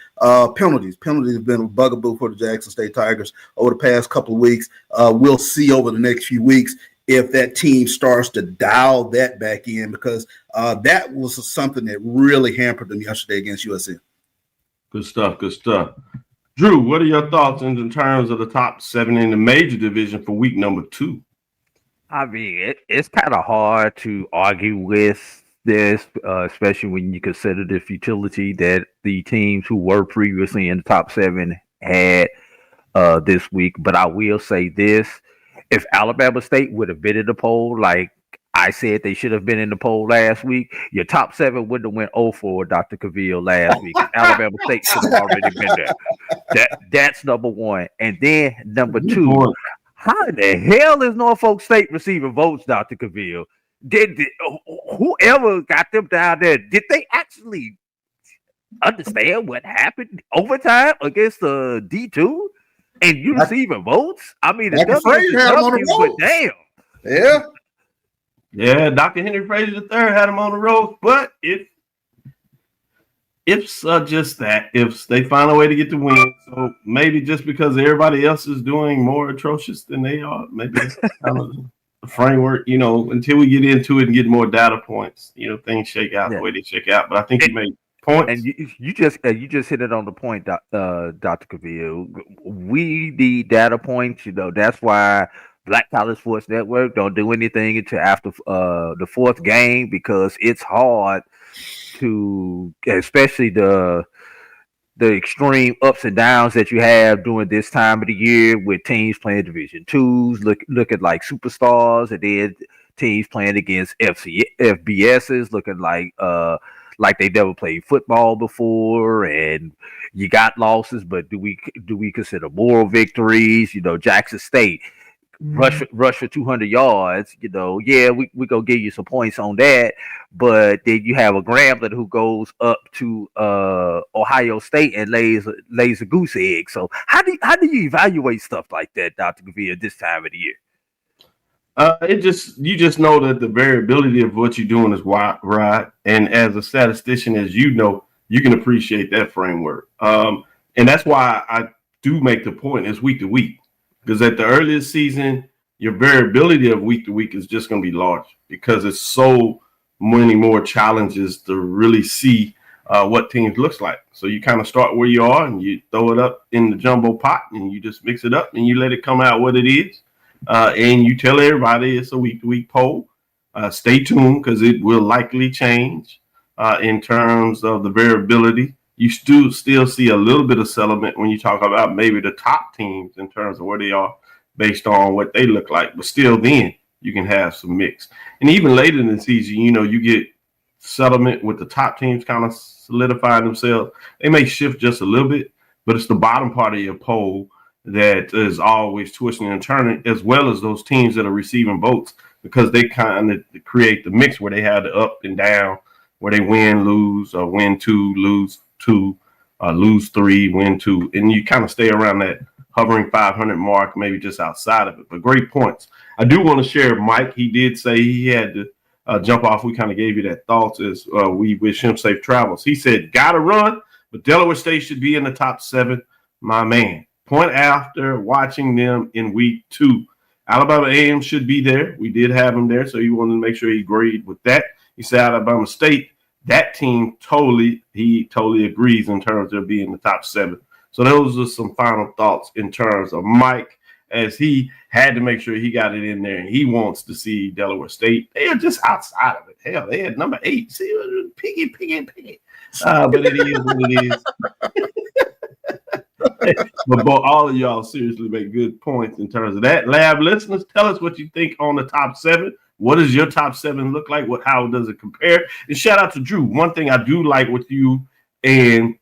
penalties have been a bugaboo for the Jackson State Tigers over the past couple of weeks. We'll see over the next few weeks if that team starts to dial that back in, because that was something that really hampered them yesterday against USC. Good stuff, good stuff. Drew, what are your thoughts in terms of the top 7 in the major division for week number 2? I mean, it's kind of hard to argue with this, especially when you consider the futility that the teams who were previously in the top 7 had this week. But I will say this. If Alabama State would have been in the poll, like I said they should have been in the poll last week, your top 7 wouldn't have went 0-4 Dr. Cavil last week. Alabama State should have already been there. That's number 1. And then number 2, how in the hell is Norfolk State receiving votes, Dr. Cavil? Did whoever got them down there, did they actually understand what happened overtime against the D2? And you receiving votes? I mean, the but damn. Yeah. Yeah, Dr. Henry Frazier III had him on the road. But if just that, if they find a way to get the win, so maybe just because everybody else is doing more atrocious than they are, maybe that's kind of the framework, until we get into it and get more data points, things shake out the way they shake out. But I think you made points. And you just hit it on the point, Dr. Cavil. We need data points. That's why Black College Sports Network don't do anything until after the 4th game, because it's hard to, especially the extreme ups and downs that you have during this time of the year with teams playing Division 2s, looking like superstars, and then teams playing against FBSs looking like they never played football before, and you got losses, but do we consider moral victories? Jackson State rush for 200 yards. We gonna give you some points on that, but then you have a Grambling who goes up to Ohio State and lays a goose egg. So how do you evaluate stuff like that, Dr. Cavil, this time of the year? You just know that the variability of what you're doing is right, and as a statistician, as you know, you can appreciate that framework. And that's why I do make the point it's week to week, because at the earliest season, your variability of week to week is just going to be large because it's so many more challenges to really see what teams looks like. So you kind of start where you are and you throw it up in the jumbo pot and you just mix it up and you let it come out what it is. And you tell everybody it's a week-to-week poll. Stay tuned because it will likely change in terms of the variability. You still see a little bit of settlement when you talk about maybe the top teams in terms of where they are based on what they look like. But still then you can have some mix. And even later in the season, you get settlement with the top teams kind of solidifying themselves. They may shift just a little bit, but it's the bottom part of your poll that is always twisting and turning, as well as those teams that are receiving votes, because they kind of create the mix where they have the up and down, where they win, lose, or win 2, lose 2, lose 3, win 2. And you kind of stay around that hovering 500 mark, maybe just outside of it. But great points. I do want to share Mike. He did say he had to jump off. We kind of gave you that thoughts as we wish him safe travels. He said, got to run, but Delaware State should be in the top 7. My man. Point after watching them in week 2. Alabama A&M should be there. We did have him there, so he wanted to make sure he agreed with that. He said Alabama State, that team he totally agrees in terms of being in the top 7. So those are some final thoughts in terms of Mike, as he had to make sure he got it in there, and he wants to see Delaware State. They are just outside of it. Hell, they had number 8. See, piggy. But it is what it is. But all of y'all seriously make good points in terms of that. Lab listeners, tell us what you think on the top 7. What does your top 7 look like? How does it compare? And shout out to Drew. One thing I do like what you and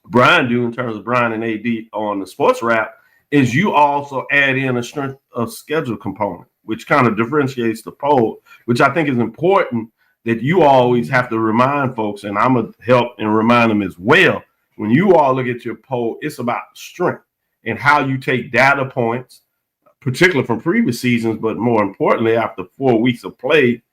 Brian do in terms of Brian and AD on the sports wrap is you also add in a strength of schedule component, which kind of differentiates the poll, which I think is important that you always have to remind folks, and I'm going to help and remind them as well. When you all look at your poll, it's about strength and how you take data points, particularly from previous seasons, but more importantly, after 4 weeks of play,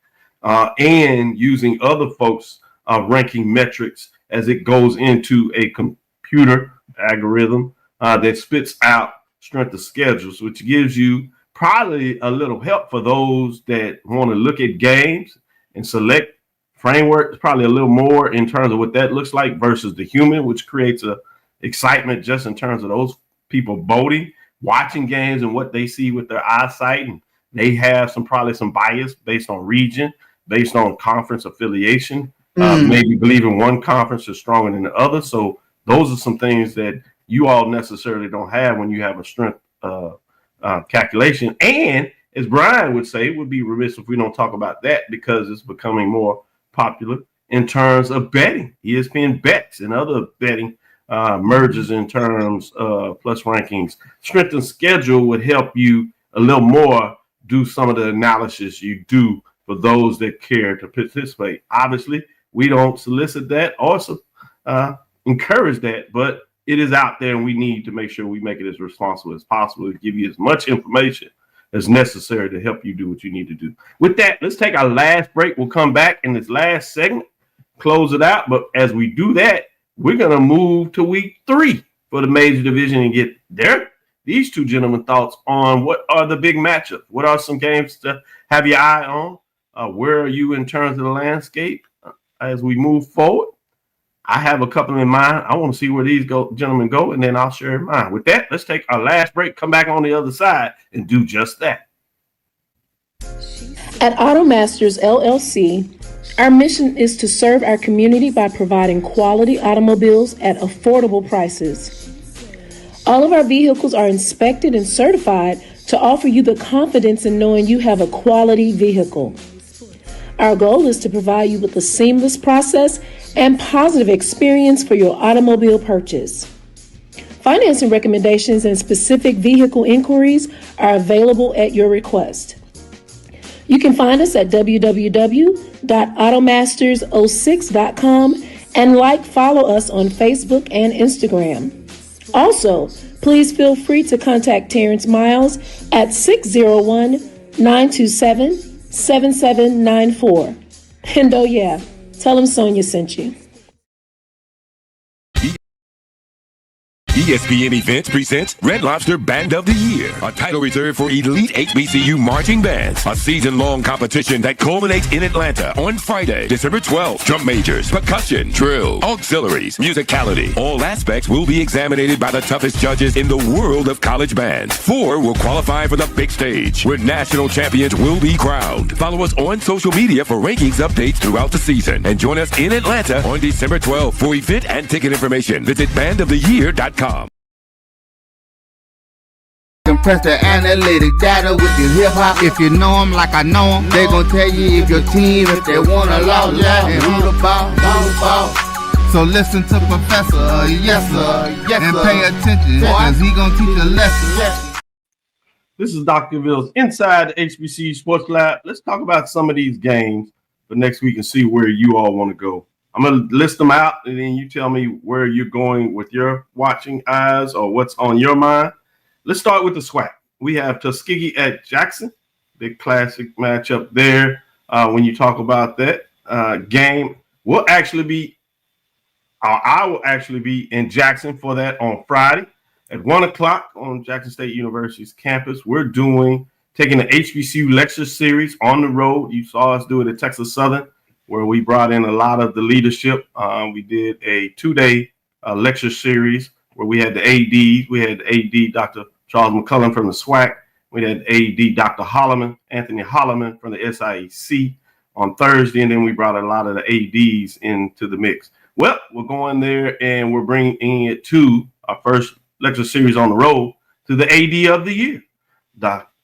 and using other folks' ranking metrics as it goes into a computer algorithm that spits out strength of schedules, which gives you probably a little help for those that want to look at games and select framework. Is probably a little more in terms of what that looks like versus the human, which creates a excitement just in terms of those people voting, watching games and what they see with their eyesight. And they have probably some bias based on region, based on conference affiliation, maybe believing one conference is stronger than the other. So those are some things that you all necessarily don't have when you have a strength calculation. And as Brian would say, it would be remiss if we don't talk about that, because it's becoming more popular in terms of betting. ESPN bets and other betting mergers in terms of plus rankings. Strength and schedule would help you a little more do some of the analysis you do for those that care to participate. Obviously, we don't solicit that or encourage that, but it is out there, and we need to make sure we make it as responsible as possible to give you as much information as necessary to help you do what you need to do. With that, let's take our last break. We'll come back in this last segment, close it out. But as we do that, we're going to move to week 3 for the Major Division and get these two gentlemen thoughts on what are the big matchups. What are some games to have your eye on? Where are you in terms of the landscape as we move forward? I have a couple in mind. I want to see where these gentlemen go, and then I'll share mine. With that, let's take our last break, come back on the other side, and do just that. At AutoMasters LLC, our mission is to serve our community by providing quality automobiles at affordable prices. All of our vehicles are inspected and certified to offer you the confidence in knowing you have a quality vehicle. Our goal is to provide you with a seamless process and positive experience for your automobile purchase. Financing recommendations and specific vehicle inquiries are available at your request. You can find us at www.automasters06.com and follow us on Facebook and Instagram. Also, please feel free to contact Terrence Miles at 601-927-7794. And oh yeah, tell him Sonia sent you. ESPN Events presents Red Lobster Band of the Year, a title reserved for elite HBCU marching bands. A season-long competition that culminates in Atlanta on Friday, December 12th. Drum majors, percussion, drill, auxiliaries, musicality. All aspects will be examined by the toughest judges in the world of college bands. 4 will qualify for the big stage, where national champions will be crowned. Follow us on social media for rankings updates throughout the season. And join us in Atlanta on December 12th. For event and ticket information, visit bandoftheyear.com. Compress the analytic data with your hip hop. If you know them like I know them, they gon' tell you if your team, if they wanna lose, and who the ball. So listen to Professor, yes sir, and pay attention, cause he gon' teach a lesson. This is Dr. Cavil's Inside the HBCU Sports Lab. Let's talk about some of these games for next week and see where you all want to go. I'm going to list them out, and then you tell me where you're going with your watching eyes or what's on your mind. Let's start with the SWAC. We have Tuskegee at Jackson, big classic matchup there. When you talk about that game, I will actually be in Jackson for that on Friday at 1 o'clock on Jackson State University's campus. We're taking the HBCU lecture series on the road. You saw us do it at Texas Southern, where we brought in a lot of the leadership. We did a 2-day lecture series where we had the ADs. We had the AD, Dr. Charles McCullum from the SWAC. We had AD, Dr. Anthony Holloman from the SIEC on Thursday, and then we brought a lot of the ADs into the mix. Well, we're going there, and we're bringing it to our first lecture series on the road to the AD of the year.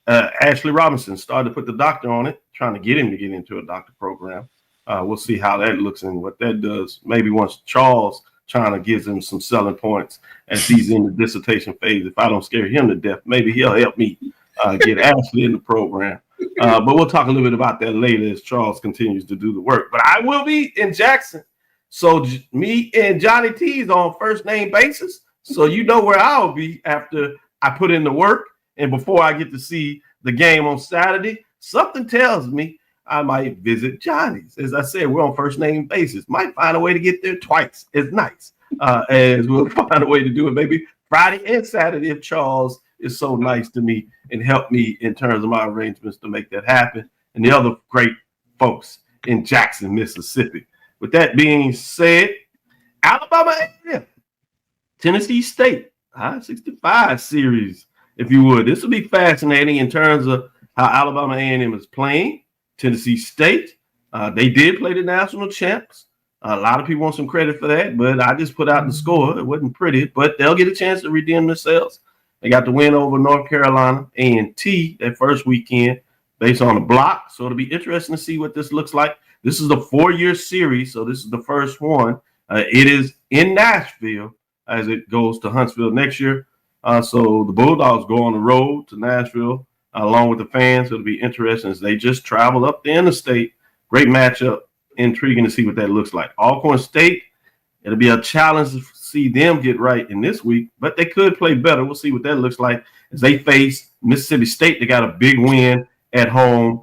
Ashley Robinson started to put the doctor on it, trying to get him to get into a doctor program. We'll see how that looks and what that does. Maybe once Charles trying to give him some selling points as he's in the dissertation phase. If I don't scare him to death, maybe he'll help me get Ashley in the program. But we'll talk a little bit about that later as Charles continues to do the work. But I will be in Jackson. So me and Johnny T's on first name basis. So you know where I'll be after I put in the work and before I get to see the game on Saturday. Something tells me I might visit Johnny's. As I said, we're on first name basis. Might find a way to get there twice as nice as we'll find a way to do it maybe Friday and Saturday if Charles is so nice to me and help me in terms of my arrangements to make that happen. And the other great folks in Jackson, Mississippi. With that being said, Alabama A&M, Tennessee State, I-65 series, if you would. This will be fascinating in terms of how Alabama A&M is playing. Tennessee State, they did play the national champs. A lot of people want some credit for that, but I just put out the score. It wasn't pretty, but they'll get a chance to redeem themselves. They got the win over North Carolina A&T that first weekend based on the block. So it'll be interesting to see what this looks like. This is the 4-year series, so this is the first one. It is in Nashville as it goes to Huntsville next year. So the Bulldogs go on the road to Nashville along with the fans. It'll be interesting as they just travel up the interstate. Great matchup. Intriguing to see what that looks like. Alcorn State, it'll be a challenge to see them get right in this week, but they could play better. We'll see what that looks like as they face Mississippi State. They got a big win at home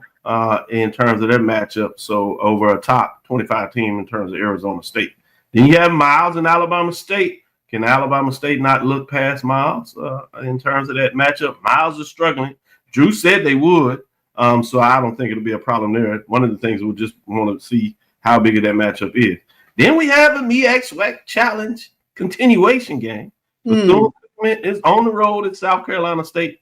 in terms of their matchup. So over a top 25 team in terms of Arizona State. Then you have Miles and Alabama State. Can Alabama State not look past Miles in terms of that matchup? Miles is struggling. Drew said they would, so I don't think it'll be a problem there. One of the things we'll just want to see how big of that matchup is. Then we have a MEAC Challenge continuation game. The is on the road at South Carolina State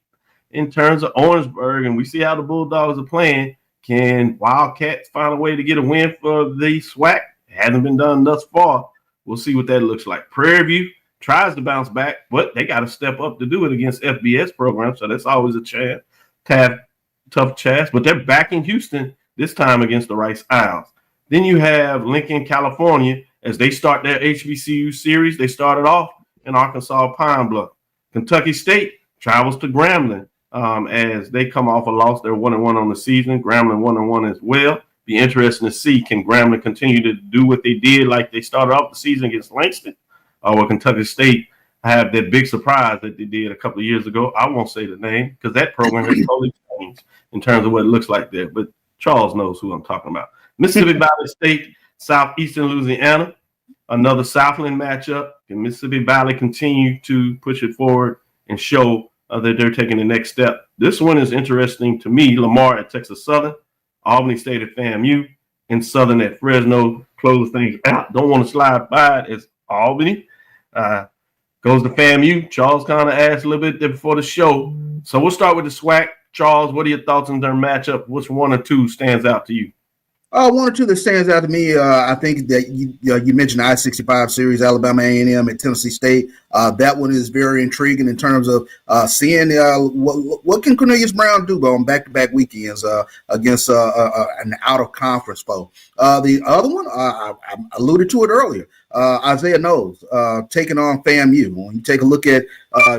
in terms of Orangeburg, and we see how the Bulldogs are playing. Can Wildcats find a way to get a win for the SWAC? It hasn't been done thus far. We'll see what that looks like. Prairie View tries to bounce back, but they got to step up to do it against FBS programs, so that's always a chance. Tough chance, but they're back in Houston this time against the Rice Isles. Then you have Lincoln, California, as they start their HBCU series. They started off in Arkansas Pine Bluff. Kentucky State travels to Grambling as they come off a loss. They're 1-1 on the season. Grambling 1-1 as well. Be interesting to see, can Grambling continue to do what they did like they started off the season against Langston? Or will Kentucky State have that big surprise that they did a couple of years ago? I won't say the name because that program has totally changed in terms of what it looks like there. But Charles knows who I'm talking about. Mississippi Valley State, Southeastern Louisiana. another Southland matchup. Can Mississippi Valley continue to push it forward and show that they're taking the next step? This one is interesting to me. Lamar at Texas Southern, Albany State at FAMU, and Southern at Fresno. Close things out. Don't want to slide by it as Albany. Goes to FAMU. Charles kind of asked a little bit there before the show. So we'll start with the SWAC. Charles, what are your thoughts on their matchup? Which one or two stands out to you? One or two that stands out to me, I think that you mentioned the I-65 series, Alabama A&M at Tennessee State. That one is very intriguing in terms of seeing what can Cornelius Brown do on back-to-back weekends against an out-of-conference foe. The other one, I alluded to it earlier, Isaiah Knowles taking on FAMU. When you take a look at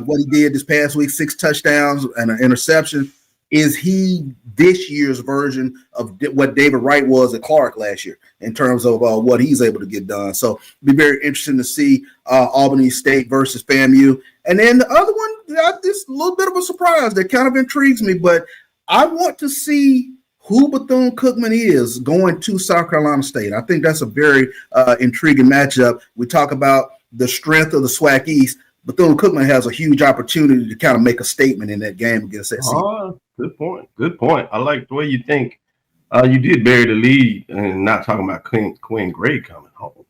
what he did this past week, 6 touchdowns and an interception. Is he this year's version of what David Wright was at Clark last year in terms of what he's able to get done? So it'll be very interesting to see Albany State versus FAMU. And then the other one, this little bit of a surprise that kind of intrigues me, but I want to see who Bethune-Cookman is going to South Carolina State. I think that's a very intriguing matchup. We talk about the strength of the SWAC East. Bethune-Cookman has a huge opportunity to kind of make a statement in that game against SC. Good point. Good point. I like the way you think. You did bury the lead and not talking about Quinn Gray coming home.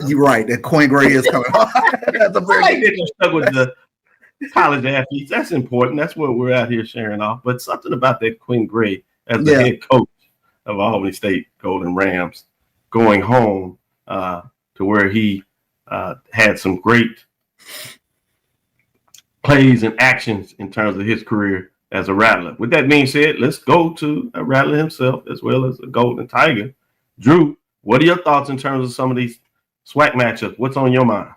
You're right. That Quinn Gray is coming home. That's a very I like that you stuck with the college athletes. That's important. That's what we're out here sharing off. But something about that Quinn Gray as the head coach of Albany State Golden Rams going home to where he had some great plays and actions in terms of his career as a Rattler. With that being said, let's go to a Rattler himself as well as a Golden Tiger. Drew, what are your thoughts in terms of some of these SWAC matchups? What's on your mind?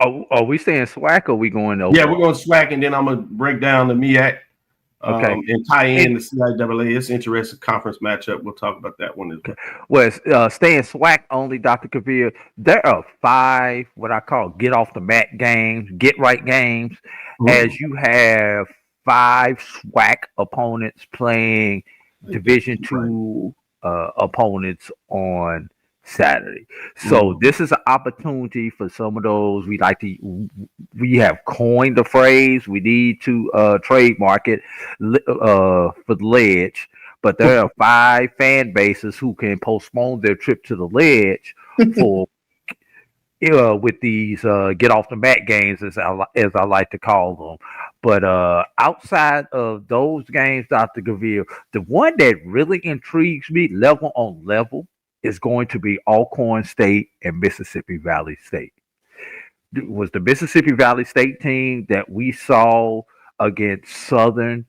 Are we saying SWAC or are we going over? Yeah, we're going SWAC, and then I'm going to break down the MEAC and tie in the CIAA. It's an interesting conference matchup. We'll talk about that one as well. Well, staying SWAC only, Dr. Cavil, there are 5 what I call get off the mat games, get right games, as you have 5 SWAC opponents playing Division II opponents on Saturday. So this is an opportunity for some of those. We have coined the phrase. We need to trademark it for the ledge. But there are 5 fan bases who can postpone their trip to the ledge for with these get off the mat games, as I like to call them. But outside of those games, Dr. Cavil, the one that really intrigues me, level on level, is going to be Alcorn State and Mississippi Valley State. It was the Mississippi Valley State team that we saw against Southern,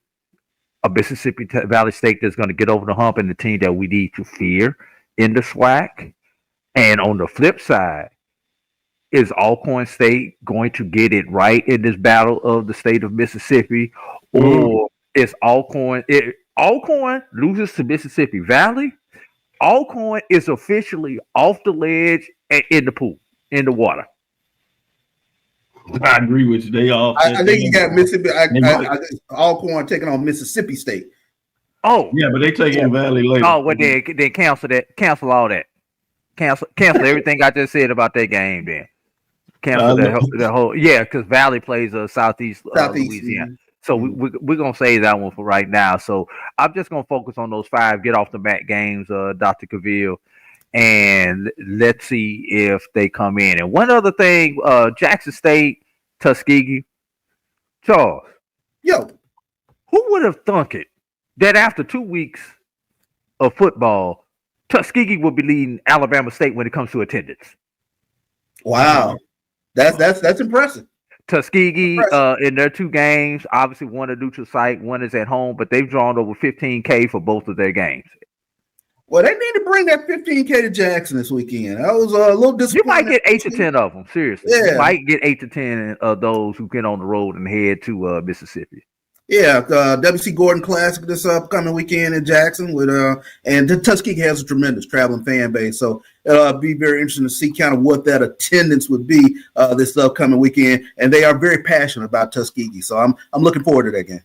a Mississippi Valley State that's going to get over the hump, and the team that we need to fear in the SWAC. And on the flip side, is Alcorn State going to get it right in this battle of the state of Mississippi, or is Alcorn loses to Mississippi Valley? Alcorn is officially off the ledge and in the pool, in the water. I agree with you. They all. I think you got Mississippi. Alcorn taking on Mississippi State. Oh, yeah, but they taking Valley later. Oh, well, then cancel that. Cancel all that. Cancel everything I just said about that game. Then cancel that whole. Yeah, because Valley plays Southeast Louisiana. So we're going to save that one for right now. So I'm just going to focus on those 5 get off the mat games, Dr. Cavil, and let's see if they come in. And one other thing, Jackson State, Tuskegee. Charles. Yo. Who would have thunk it that after 2 weeks of football, Tuskegee would be leading Alabama State when it comes to attendance? Wow. That's impressive. Tuskegee in their 2 games, obviously one a neutral site, one is at home, but they've drawn over 15K for both of their games. Well, they need to bring that 15K to Jackson this weekend. That was a little disappointing. You might get 8 to 10 of them, seriously. Yeah. You might get 8 to 10 of those who get on the road and head to Mississippi. Yeah, WC Gordon Classic this upcoming weekend in Jackson and the Tuskegee has a tremendous traveling fan base, so it'll be very interesting to see kind of what that attendance would be this upcoming weekend. And they are very passionate about Tuskegee, so I'm looking forward to that game.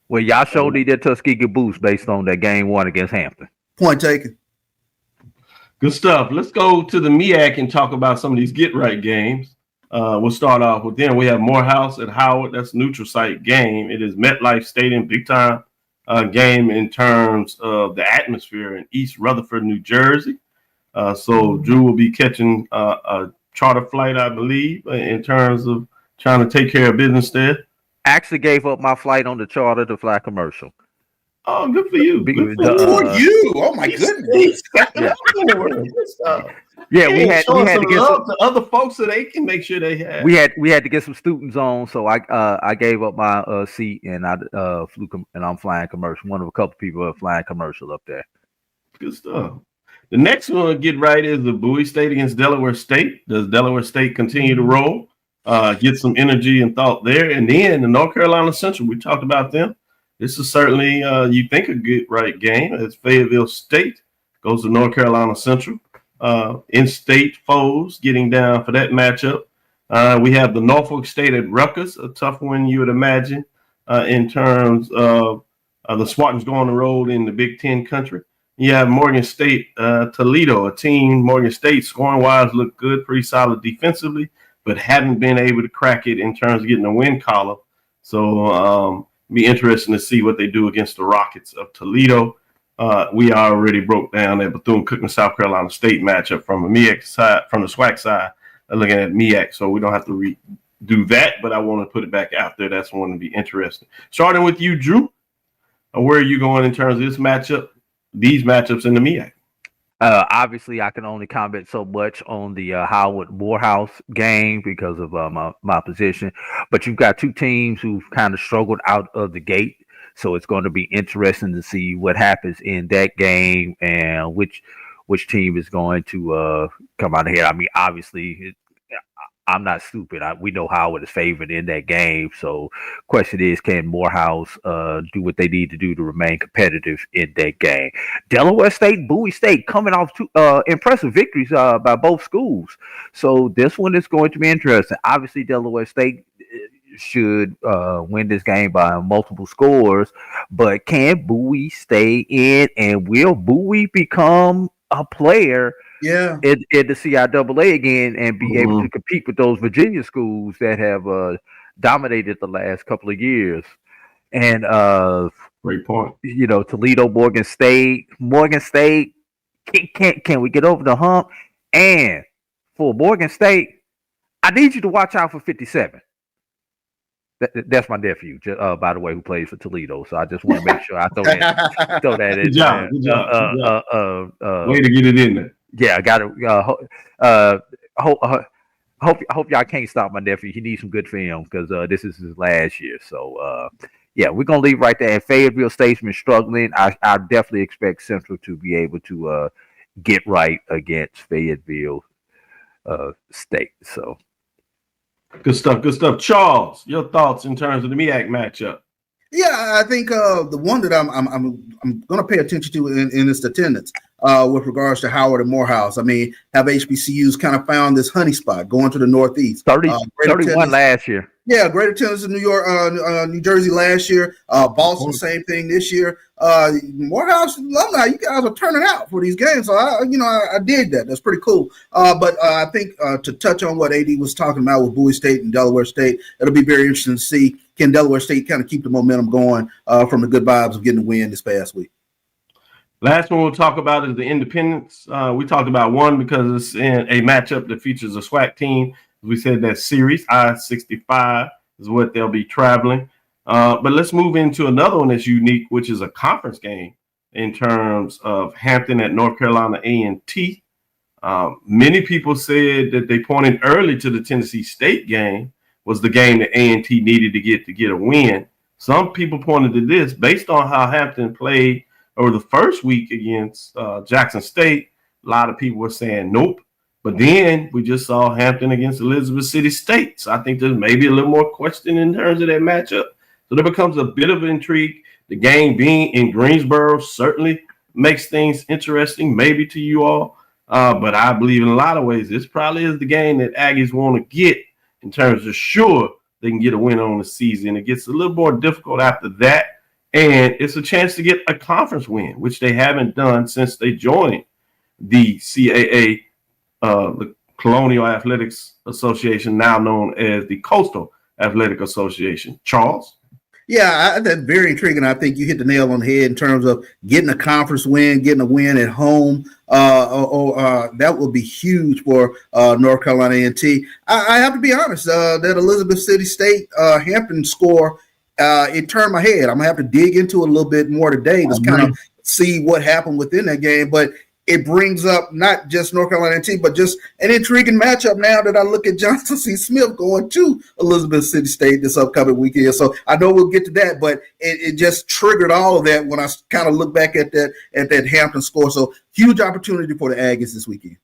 Well, y'all showed me that Tuskegee boost based on that game 1 against Hampton. Point taken. Good stuff. Let's go to the MEAC and talk about some of these get right games. We'll start off with them. We have Morehouse at Howard. That's a neutral site game. It is MetLife Stadium, big time game in terms of the atmosphere in East Rutherford, New Jersey. So Drew will be catching a charter flight, I believe, in terms of trying to take care of business there. Actually gave up my flight on the charter to fly commercial. Oh, good for you. Good for you. Oh my goodness. Yeah, we had some to get love to other folks so they can make sure they have. We had to get some students on, so I gave up my seat and I flew and I'm flying commercial. One of a couple people are flying commercial up there. Good stuff. The next one to get right is the Bowie State against Delaware State. Does Delaware State continue to roll? Get some energy and thought there, and then the North Carolina Central. We talked about them. This is certainly, you think, a good right game as Fayetteville State goes to North Carolina Central. In-state foes getting down for that matchup. We have the Norfolk State at Rutgers, a tough one you would imagine in terms of the Spartans going on the road in the Big Ten country. You have Morgan State, Toledo, a team, Morgan State, scoring-wise, look good, pretty solid defensively, but haven't been able to crack it in terms of getting a win column. So, be interesting to see what they do against the Rockets of Toledo. We already broke down that Bethune-Cookman South Carolina State matchup from the MEAC side, from the SWAC side, looking at MEAC. So we don't have to do that, but I want to put it back out there. That's one to be interesting. Starting with you, Drew, where are you going in terms of this matchup? These matchups in the MEAC. Obviously, I can only comment so much on the Howard Morehouse game because of my position. But you've got two teams who've kind of struggled out of the gate. So it's going to be interesting to see what happens in that game and which team is going to come out ahead. I mean, obviously, I'm not stupid. We know Howard is favored in that game. So question is, can Morehouse do what they need to do to remain competitive in that game? Delaware State, Bowie State coming off two impressive victories by both schools. So this one is going to be interesting. Obviously, Delaware State should win this game by multiple scores, but can Bowie stay in, and will Bowie become a player in the CIAA again and be able to compete with those Virginia schools that have dominated the last couple of years? And great point. You know, Toledo, Morgan State, can we get over the hump? And for Morgan State, I need you to watch out for 57. That's my nephew, by the way, who plays for Toledo. So I just want to make sure I throw that in. Good job. Way to get it in there. Yeah, I got to hope y'all can't stop my nephew. He needs some good film because this is his last year. So yeah, we're gonna leave right there. And Fayetteville State's been struggling. I definitely expect Central to be able to get right against Fayetteville State. So good stuff. Good stuff. Charles, your thoughts in terms of the MEAC matchup? Yeah, I think the one that I'm going to pay attention to in this attendance with regards to Howard and Morehouse. I mean, have HBCUs kind of found this honey spot going to the Northeast? 31 last year. Yeah, great attendance in New York, New Jersey last year. Boston, same thing this year. Morehouse alumni, you guys are turning out for these games. So I did that. That's pretty cool. But I think to touch on what AD was talking about with Bowie State and Delaware State, it'll be very interesting to see, can Delaware State kind of keep the momentum going from the good vibes of getting the win this past week. Last one we'll talk about is the Independents. We talked about one because it's in a matchup that features a SWAC team. We said that series, I-65, is what they'll be traveling. But let's move into another one that's unique, which is a conference game in terms of Hampton at North Carolina A&T. Many people said that they pointed early to the Tennessee State game was the game that A&T needed to get a win. Some people pointed to this based on how Hampton played over the first week against Jackson State. A lot of people were saying nope. But then we just saw Hampton against Elizabeth City State. So I think there's maybe a little more question in terms of that matchup. So there becomes a bit of intrigue. The game being in Greensboro certainly makes things interesting, maybe to you all. But I believe in a lot of ways, this probably is the game that Aggies want to get in terms of sure they can get a win on the season. It gets a little more difficult after that. And it's a chance to get a conference win, which they haven't done since they joined the CAA, the Colonial Athletics Association, now known as the Coastal Athletic Association. Charles? Yeah, that's very intriguing. I think you hit the nail on the head in terms of getting a conference win, getting a win at home. That will be huge for North Carolina A&T. I have to be honest, that Elizabeth City State Hampton score, it turned my head. I'm going to have to dig into it a little bit more today to kind of see what happened within that game. But it brings up not just North Carolina A&T, but just an intriguing matchup now that I look at Johnson C. Smith going to Elizabeth City State this upcoming weekend. So I know we'll get to that, but it just triggered all of that when I kind of look back at that Hampton score. So huge opportunity for the Aggies this weekend.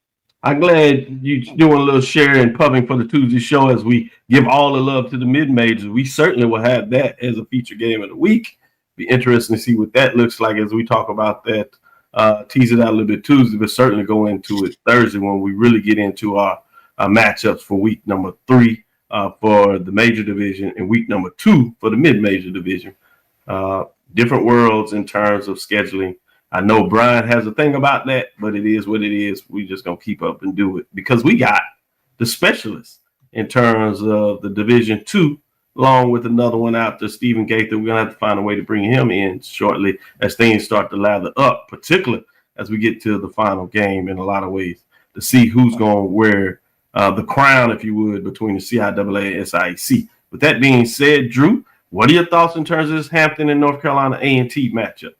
I'm glad you're doing a little sharing and pubbing for the Tuesday show as we give all the love to the mid-majors. We certainly will have that as a feature game of the week. Be interesting to see what that looks like as we talk about that. Tease it out a little bit Tuesday, but certainly go into it Thursday when we really get into our matchups for week number 3 for the major division and week number 2 for the mid-major division. Different worlds in terms of scheduling. I know Brian has a thing about that, but it is what it is. We just going to keep up and do it because we got the specialists in terms of the Division 2, along with another one out there, Stephen Gaither. We're going to have to find a way to bring him in shortly as things start to lather up, particularly as we get to the final game in a lot of ways to see who's going to wear the crown, if you would, between the CIAA and SIAC. With that being said, Drew, what are your thoughts in terms of this Hampton and North Carolina A&T matchup?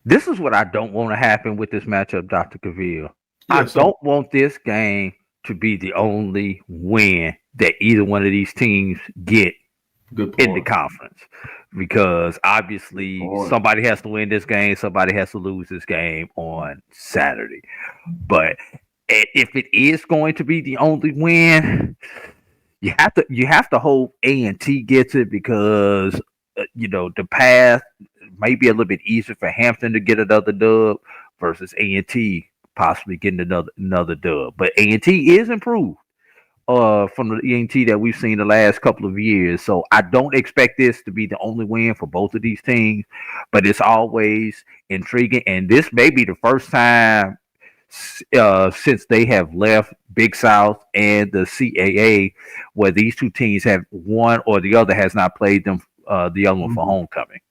This is what I don't want to happen with this matchup, Dr. Cavil. I Yes, don't want this game to be the only win that either one of these teams get in the conference, because obviously somebody has to win this game, somebody has to lose this game on Saturday. But if it is going to be the only win, you have to hope A&T gets it, because the path may be a little bit easier for Hampton to get another dub versus A&T possibly getting another dub. But A&T is improved from the A&T that we've seen the last couple of years. So I don't expect this to be the only win for both of these teams, but it's always intriguing. And this may be the first time since they have left Big South and the CAA where these two teams have, one or the other has not played them, the other one for homecoming.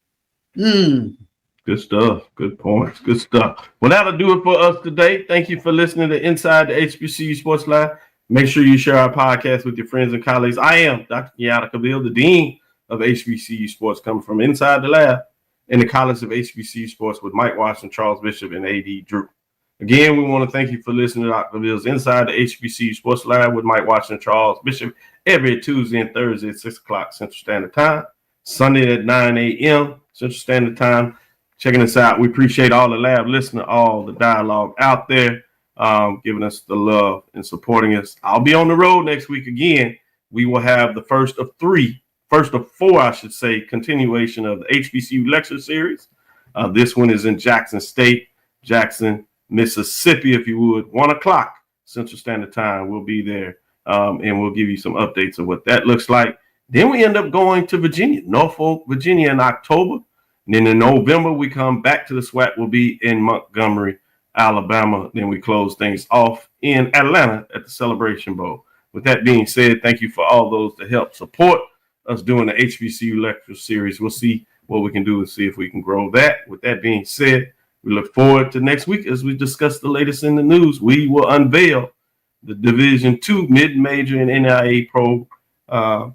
Good stuff. Good points. Good stuff. Well, that'll do it for us today. Thank you for listening to Inside the HBCU Sports Lab. Make sure you share our podcast with your friends and colleagues. I am Dr. Kenyatta, the Dean of HBCU Sports, coming from inside the lab in the College of HBCU Sports with Mike Washington, Charles Bishop, and A.D. Drew. Again, we want to thank you for listening to Dr. Cavill's Inside the HBCU Sports Lab with Mike Washington, Charles Bishop, every Tuesday and Thursday at 6 o'clock Central Standard Time, Sunday at 9 a.m. Central Standard Time. Checking us out. We appreciate all the lab listening, all the dialogue out there, giving us the love and supporting us. I'll be on the road next week again. We will have the first of four, I should say, continuation of the HBCU lecture series. This one is in Jackson State, Jackson, Mississippi, if you would. 1 o'clock Central Standard Time. We'll be there, and we'll give you some updates of what that looks like. Then we end up going to Virginia, Norfolk, Virginia in October. And then in November, we come back to the SWAT. We'll be in Montgomery, Alabama. Then we close things off in Atlanta at the Celebration Bowl. With that being said, thank you for all those that help support us doing the HBCU lecture series. We'll see what we can do and see if we can grow that. With that being said, we look forward to next week as we discuss the latest in the news. We will unveil the Division II mid-major and NIA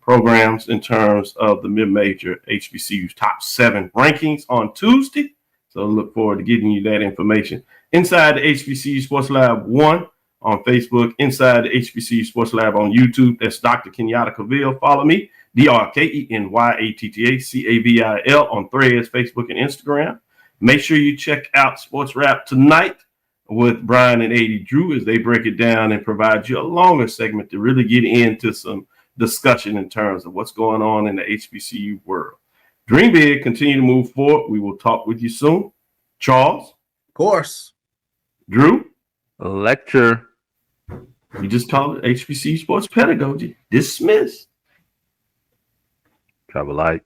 programs in terms of the mid-major HBCU's top 7 rankings on Tuesday. So look forward to getting you that information. Inside the HBCU Sports Lab 1 on Facebook, Inside the HBCU Sports Lab on YouTube. That's Dr. Kenyatta Cavil. Follow me, DrKenyattaCavil on Threads, Facebook, and Instagram. Make sure you check out Sports Rap tonight with Brian and A.D. Drew as they break it down and provide you a longer segment to really get into some discussion in terms of what's going on in the HBCU world. Dream big, continue to move forward. We will talk with you soon. Charles? Of course. Drew? Lecture. You just called it HBCU Sports Pedagogy. Dismissed. Travel light.